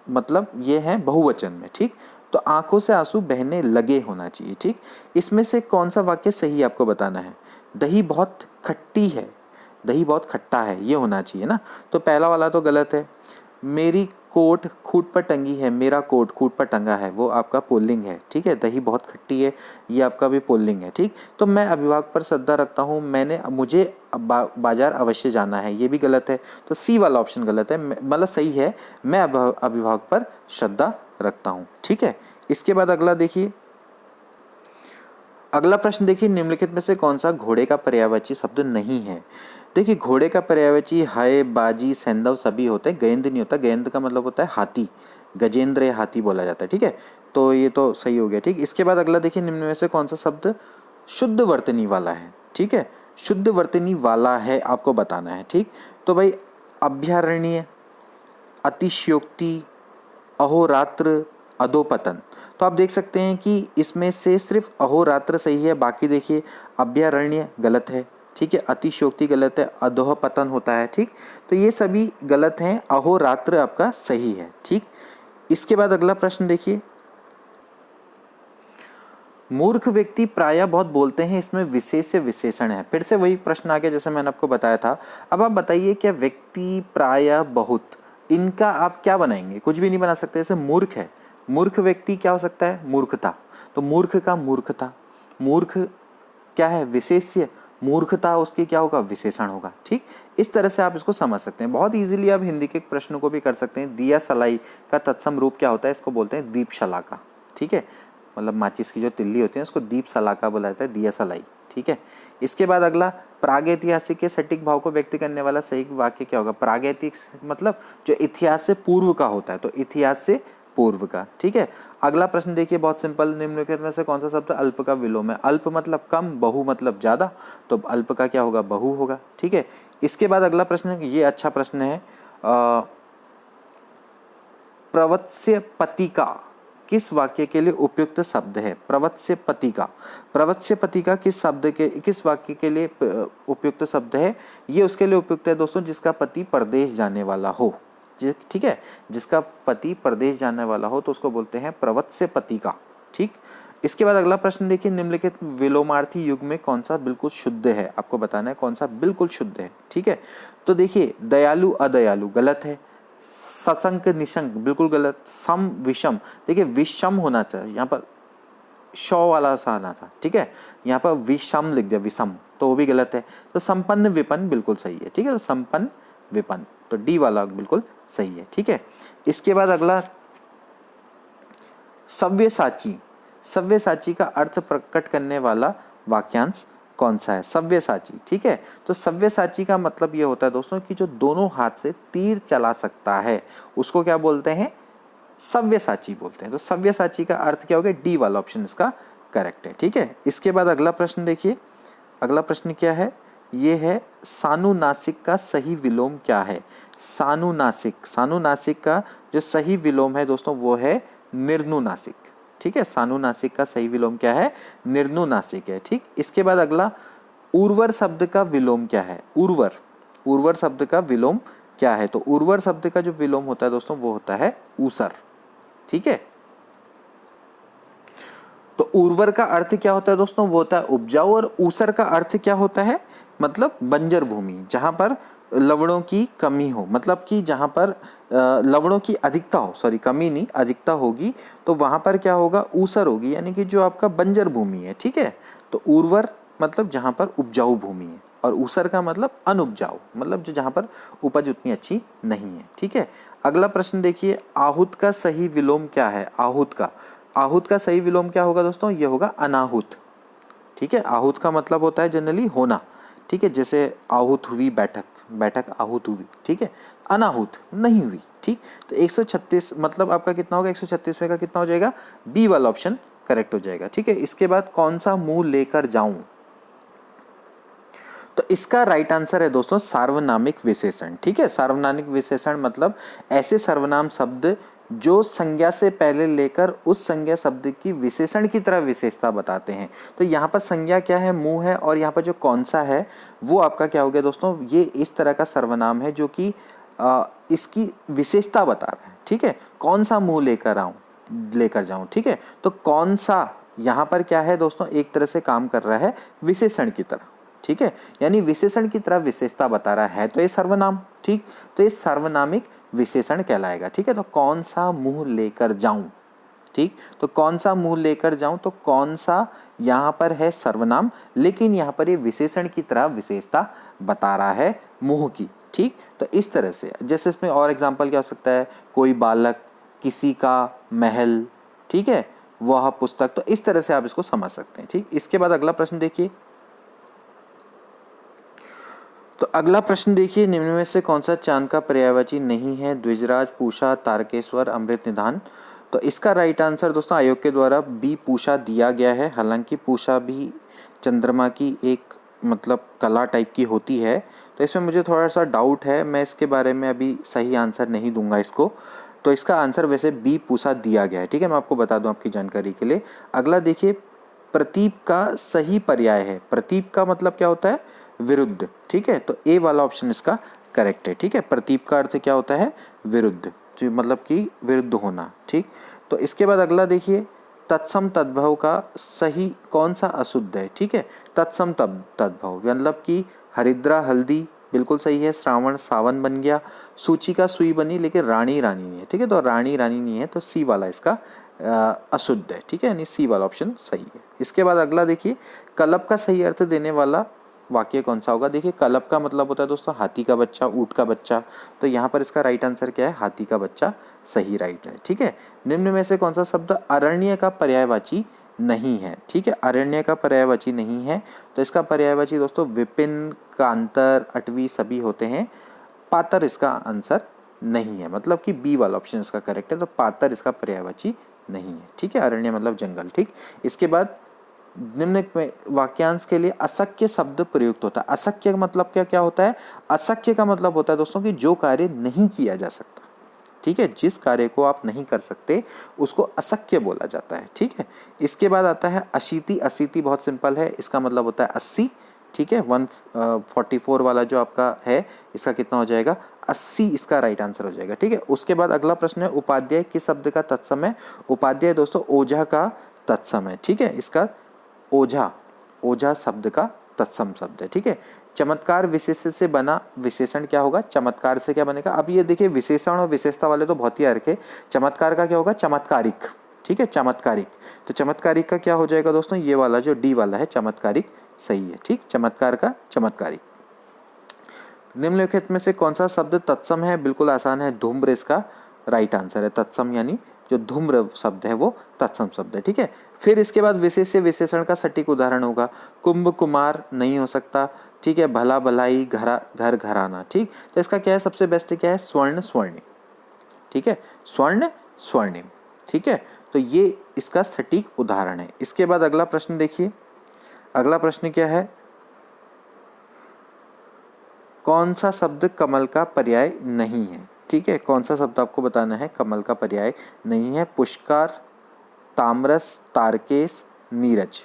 मतलब ये है बहुवचन में। ठीक। तो आंखों से आंसू बहने लगे होना चाहिए। ठीक। इसमें से कौन सा वाक्य सही आपको बताना है। दही बहुत खट्टी है, दही बहुत खट्टा है, ये होना चाहिए ना। तो पहला वाला तो गलत है। मेरी कोट खूट पर टंगी है, मेरा कोट खूट पर टंगा है, वो आपका पुल्लिंग है। ठीक है। दही बहुत खट्टी है, ये आपका भी पुल्लिंग है। ठीक। तो मैं अभिभावक पर श्रद्धा रखता हूँ, मुझे बाजार अवश्य जाना है, ये भी गलत है। तो सी वाला ऑप्शन गलत है, मतलब सही है, मैं अभिभावक पर श्रद्धा रखता हूँ। ठीक है। इसके बाद अगला देखिए, अगला प्रश्न देखिए, निम्नलिखित में से कौन सा घोड़े का पर्यायवाची शब्द नहीं है। देखिए घोड़े का पर्यायवाची है, बाजी, सैंधव सभी होते हैं, गेंद नहीं होता। गेंद का मतलब होता है हाथी, गजेंद्र या हाथी बोला जाता है। ठीक है। तो ये तो सही हो गया। ठीक। इसके बाद अगला देखिए, निम्न में से कौन सा शब्द शुद्ध वर्तनी वाला है। ठीक है। शुद्ध वर्तनी वाला है आपको बताना है। ठीक। तो भाई अभ्यारण्य, अतिशयोक्ति, अहोरात्र, अधोपतन। तो आप देख सकते हैं कि इसमें से सिर्फ अहोरात्र सही है, बाकी देखिए अभ्यारण्य गलत है। ठीक है। अतिशयोक्ति गलत है, अधोपतन होता है। ठीक। तो ये सभी गलत हैं, अहोरात्र आपका सही है। ठीक। इसके बाद अगला प्रश्न देखिए, मूर्ख व्यक्ति प्रायः बहुत बोलते हैं, इसमें विशेष विशेषण है। फिर से वही प्रश्न आ गया जैसे मैंने आपको बताया था। अब आप बताइए क्या व्यक्ति, प्रायः, बहुत, इनका आप क्या बनाएंगे, कुछ भी नहीं बना सकते। जैसे मूर्ख है, मूर्ख व्यक्ति क्या हो सकता है, मूर्खता। तो मूर्ख का मूर्खता, मूर्ख क्या है, विशेष्य, मूर्खता उसकी क्या होगा, विशेषण होगा। ठीक। इस तरह से आप इसको समझ सकते हैं। बहुत इजीली आप हिंदी के प्रश्न को भी कर सकते हैं। दिया सलाई का तत्सम रूप क्या होता है, इसको बोलते हैं दीप शलाका। ठीक है। मतलब माचिस की जो तिल्ली होती है उसको दीप सलाका बोला जाता है, दिया सलाई। ठीक है। इसके बाद अगला, प्रागैतिहासिक के सटीक भाव को व्यक्त करने वाला सही वाक्य क्या होगा। प्रागैतिक मतलब जो इतिहास से पूर्व का होता है, तो इतिहास से पूर्व का। ठीक है। अगला प्रश्न देखिए बहुत सिंपल, निम्नलिखित में से कौन सा शब्द अल्प का विलोम है। अल्प मतलब कम, बहु मतलब ज्यादा, तो अल्प का क्या होगा, बहु होगा। ठीक है। इसके बाद अगला प्रश्न, ये अच्छा प्रश्न है, प्रवत्स्य पतिका किस वाक्य के लिए उपयुक्त शब्द है। प्रवत्स्य पतिका, प्रवत्स्य पतिका किस शब्द के, किस वाक्य के लिए उपयुक्त शब्द है। ये उसके लिए उपयुक्त है दोस्तों जिसका पति परदेश जाने वाला हो। ठीक है। जिसका पति परदेश जाने वाला हो तो उसको बोलते हैं प्रवत्स्य पतिका। ठीक। इसके बाद अगला प्रश्न देखिए, निम्नलिखित विलोमार्थी युग में कौन सा बिल्कुल शुद्ध है, आपको बताना है कौन सा बिल्कुल शुद्ध है। ठीक है। तो देखिए दयालु, अदयालु गलत है, सशंक, निशंक बिल्कुल गलत, सम, विषम, देखिए विषम होना चाहिए, यहाँ पर शौ वाला सा आना था। ठीक है। यहाँ पर विषम लिख दिया, विषम, तो वो भी गलत है। तो संपन्न विपन्न बिल्कुल सही है। ठीक है। तो संपन्न विपन्न, तो डी वाला बिल्कुल सही है। ठीक है। इसके बाद अगला, सव्यसाची, सव्यसाची का अर्थ प्रकट करने वाला वाक्यांश कौन सा है, सव्यसाची। ठीक है। तो सव्यसाची का मतलब ये होता है दोस्तों कि जो दोनों हाथ से तीर चला सकता है उसको क्या बोलते हैं, सव्यसाची बोलते हैं। तो सव्यसाची का अर्थ क्या हो गया, डी वाला ऑप्शन इसका करेक्ट है। ठीक है। इसके बाद अगला प्रश्न देखिए, अगला प्रश्न क्या है, ये है सानुनासिक का सही विलोम क्या है। सानुनासिक, सानुनासिक का जो सही विलोम है दोस्तों वो है निर्नुनासिक। ठीक है। सानुनासिक का सही विलोम क्या है, निर्नुनासिक है। ठीक। इसके बाद अगला, उर्वर शब्द का विलोम क्या है। उर्वर, उर्वर शब्द का विलोम क्या है। तो उर्वर शब्द का जो विलोम होता है दोस्तों वो होता है ऊसर। ठीक है। तो उर्वर का अर्थ क्या होता है दोस्तों, वो होता है उपजाऊ, और ऊसर का अर्थ क्या होता है, मतलब बंजर भूमि, जहां पर लवणों की कमी हो, मतलब कि जहां पर लवणों की अधिकता हो, सॉरी कमी नहीं अधिकता होगी, तो वहां पर क्या होगा, ऊसर होगी, यानी कि जो आपका बंजर भूमि है। ठीक है, तो उर्वर मतलब जहां पर उपजाऊ भूमि है, और ऊसर का मतलब अनुपजाऊ, मतलब जो जहां पर उपज उतनी अच्छी नहीं है। ठीक है, अगला प्रश्न देखिए, आहूत का सही विलोम क्या है। आहूत का सही विलोम क्या होगा दोस्तों, ये होगा अनाहुत। ठीक है, आहूत का मतलब होता है जनरली होना। ठीक है, जैसे आहूत हुई बैठक, बैठक आहूत हुई। ठीक है, अनाहुत नहीं हुई। ठीक, तो 136 मतलब आपका कितना होगा, 136वें का कितना हो जाएगा, बी वाला ऑप्शन करेक्ट हो जाएगा। ठीक है, इसके बाद कौन सा मुंह लेकर जाऊं, तो इसका राइट आंसर है दोस्तों सार्वनामिक विशेषण। ठीक है, सार्वनामिक विशेषण मतलब ऐसे सर्वनाम शब्द जो संज्ञा से पहले लेकर उस संज्ञा शब्द की विशेषण की तरह विशेषता बताते हैं। तो यहाँ पर संज्ञा क्या है, मुंह है, और यहाँ पर जो कौन सा है वो आपका क्या हो गया दोस्तों, ये इस तरह का सर्वनाम है जो कि इसकी विशेषता बता रहा है। ठीक है, कौन सा मुंह लेकर जाऊं। ठीक है, तो कौन सा यहाँ पर क्या है दोस्तों, एक तरह से काम कर रहा है विशेषण की तरह। ठीक है, यानी विशेषण की तरह विशेषता बता रहा है, तो ये सर्वनाम। ठीक, तो ये सार्वनामिक विशेषण कहलाएगा। ठीक है, तो कौन सा मुंह लेकर जाऊं। ठीक, तो कौन सा मुंह लेकर जाऊं, तो कौन सा यहाँ पर है सर्वनाम, लेकिन यहाँ पर ये विशेषण की तरह विशेषता बता रहा है मुंह की। ठीक, तो इस तरह से, जैसे इसमें और एग्जाम्पल क्या हो सकता है, कोई बालक, किसी का महल। ठीक है, वह पुस्तक, तो इस तरह से आप इसको समझ सकते हैं। ठीक, इसके बाद अगला प्रश्न देखिए, तो अगला प्रश्न देखिए, निम्न में से कौन सा चांद का पर्यायवाची नहीं है, द्विजराज, पूषा, तारकेश्वर, अमृत निधान। तो इसका राइट आंसर दोस्तों आयोग के द्वारा बी पूषा दिया गया है। हालांकि पूषा भी चंद्रमा की एक मतलब कला टाइप की होती है, तो इसमें मुझे थोड़ा सा डाउट है, मैं इसके बारे में अभी सही आंसर नहीं दूंगा इसको। तो इसका आंसर वैसे बी पूषा दिया गया है। ठीक है, मैं आपको बता दूं आपकी जानकारी के लिए। अगला देखिए, प्रतीप का सही पर्याय है। प्रतीप का मतलब क्या होता है, विरुद्ध। ठीक है, तो ए वाला ऑप्शन इसका करेक्ट है। ठीक है, प्रतीप का अर्थ क्या होता है, विरुद्ध, जो मतलब कि विरुद्ध होना। ठीक, तो इसके बाद अगला देखिए, तत्सम तद्भव का सही कौन सा अशुद्ध है। ठीक है, तत्सम तद्भव मतलब कि हरिद्रा हल्दी बिल्कुल सही है, श्रावण सावन बन गया, सूची का सुई बनी, लेकिन रानी रानी नहीं है। ठीक है, तो रानी रानी नहीं है, तो सी वाला इसका अशुद्ध है। ठीक है, यानी सी वाला ऑप्शन सही है। इसके बाद अगला देखिए, कलप का सही अर्थ देने वाला वाक्य कौन सा होगा। देखिए, कलप का मतलब होता है दोस्तों हाथी का बच्चा, ऊंट का बच्चा, तो यहाँ पर इसका राइट आंसर क्या है, हाथी का बच्चा सही राइट है। ठीक है, निम्न में से कौन सा शब्द अरण्य का पर्यायवाची नहीं है। ठीक है, अरण्य का पर्यायवाची नहीं है, तो इसका पर्यायवाची दोस्तों विपिन, कांतर, अटवी सभी होते हैं। पातर इसका आंसर नहीं है, मतलब कि बी वाला ऑप्शन इसका करेक्ट है, तो पातर इसका पर्यायवाची नहीं है। ठीक है, अरण्य मतलब जंगल। ठीक, इसके बाद निम्न में वाक्यांश के लिए असख्य शब्द प्रयुक्त होता है। असख्य का मतलब क्या क्या होता है, असख्य का मतलब होता है दोस्तों कि जो कार्य नहीं किया जा सकता। ठीक है, जिस कार्य को आप नहीं कर सकते उसको असख्य बोला जाता है। ठीक है, इसके बाद आता है अशीति। अशीति बहुत सिंपल है, इसका मतलब होता है 80। ठीक है, 144 वाला जो आपका है, इसका कितना हो जाएगा, 80 इसका राइट आंसर हो जाएगा। ठीक है, उसके बाद अगला प्रश्न है, उपाध्याय किस शब्द का तत्सम है। उपाध्याय दोस्तों ओझा का तत्सम है। ठीक है, इसका ओझा, ओझा शब्द का तत्सम शब्द है। ठीक है, चमत्कार विशेष से बना विशेषण क्या होगा, चमत्कार से क्या बनेगा। अब ये देखिए, विशेषण और विशेषता वाले तो बहुत ही अर्क है। चमत्कार का क्या होगा, चमत्कारिक। ठीक है, चमत्कारिक, तो चमत्कारिक का क्या हो जाएगा दोस्तों, ये वाला जो डी वाला है, चमत्कारिक सही है। ठीक, चमत्कार का चमत्कारिक। निम्नलिखित में से कौन सा शब्द तत्सम है, बिल्कुल आसान है, धूम्र इसका राइट आंसर है। तत्सम यानी जो धूम्र शब्द है वो तत्सम शब्द है। ठीक है, फिर इसके बाद विशेष से विशेषण का सटीक उदाहरण होगा, कुंभ कुमार नहीं हो सकता। ठीक है, भला भलाई, घर घराना। ठीक, तो इसका क्या है, सबसे बेस्ट क्या है, स्वर्ण स्वर्णिम। ठीक है, स्वर्ण स्वर्णिम। ठीक है, तो ये इसका सटीक उदाहरण है। इसके बाद अगला प्रश्न देखिए, अगला प्रश्न क्या है, कौन सा शब्द कमल का पर्याय नहीं है। ठीक है, कौन सा शब्द आपको बताना है कमल का पर्याय नहीं है। पुष्कर, ताम्रस, तारकेश, नीरज।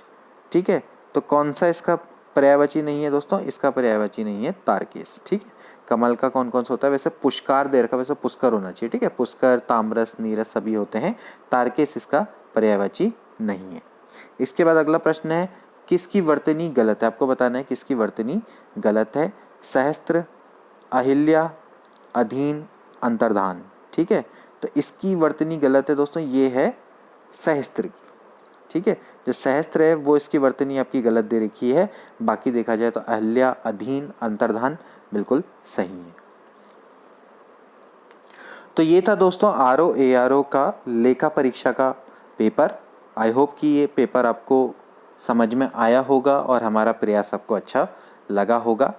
ठीक है, तो कौन सा इसका पर्यायवाची नहीं है दोस्तों, इसका पर्यायवाची नहीं है तारकेश। ठीक है, कमल का कौन कौन सा होता है, वैसे पुष्कर दे रखा, वैसे पुष्कर होना चाहिए। ठीक है, पुष्कर, ताम्रस, नीरज सभी होते हैं, तारकेश इसका पर्यायवाची नहीं है। इसके बाद अगला प्रश्न है किसकी वर्तनी गलत है, आपको बताना है किसकी वर्तनी गलत है। सहस्त्र, अहिल्या, अधीन, अंतर्धान। ठीक है, तो इसकी वर्तनी गलत है दोस्तों, ये है सहस्त्र की। ठीक है, जो सहस्त्र है वो इसकी वर्तनी आपकी गलत दे रखी है। बाकी देखा जाए तो अहिल्या, अधीन, अंतर्धान बिल्कुल सही है। तो ये था दोस्तों RO का लेखा परीक्षा का पेपर। आई होप कि ये पेपर आपको समझ में आया होगा और हमारा प्रयास आपको अच्छा लगा होगा।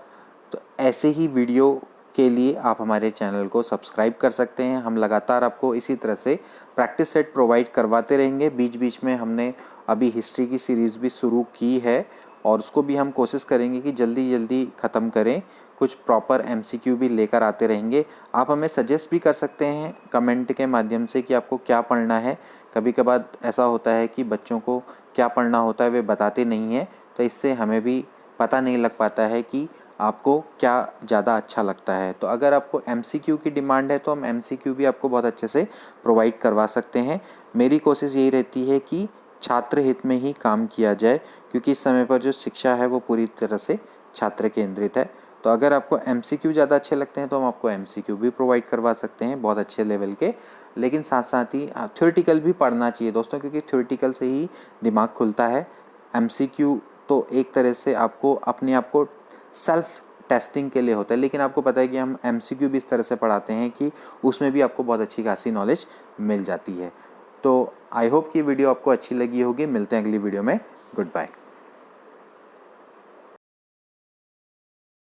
तो ऐसे ही वीडियो के लिए आप हमारे चैनल को सब्सक्राइब कर सकते हैं। हम लगातार आपको इसी तरह से प्रैक्टिस सेट प्रोवाइड करवाते रहेंगे। बीच बीच में हमने अभी हिस्ट्री की सीरीज़ भी शुरू की है और उसको भी हम कोशिश करेंगे कि जल्दी जल्दी ख़त्म करें। कुछ प्रॉपर MCQ भी लेकर आते रहेंगे। आप हमें सजेस्ट भी कर सकते हैं कमेंट के माध्यम से कि आपको क्या पढ़ना है। कभी कभार ऐसा होता है कि बच्चों को क्या पढ़ना होता है वे बताते नहीं हैं, तो इससे हमें भी पता नहीं लग पाता है कि आपको क्या ज़्यादा अच्छा लगता है। तो अगर आपको MCQ की डिमांड है तो हम MCQ भी आपको बहुत अच्छे से प्रोवाइड करवा सकते हैं। मेरी कोशिश यही रहती है कि छात्र हित में ही काम किया जाए, क्योंकि इस समय पर जो शिक्षा है वो पूरी तरह से छात्र केंद्रित है। तो अगर आपको MCQ ज़्यादा अच्छे लगते हैं तो हम आपको MCQ भी प्रोवाइड करवा सकते हैं बहुत अच्छे लेवल के। लेकिन साथ साथ ही थ्योरेटिकल भी पढ़ना चाहिए दोस्तों, क्योंकि थ्योरेटिकल से ही दिमाग खुलता है। MCQ तो एक तरह से आपको अपने आप को सेल्फ टेस्टिंग के लिए होता है, लेकिन आपको पता है कि हम MCQ भी इस तरह से पढ़ाते हैं कि उसमें भी आपको बहुत अच्छी खासी नॉलेज मिल जाती है। तो आई होप कि वीडियो आपको अच्छी लगी होगी। मिलते हैं अगली वीडियो में। Good bye.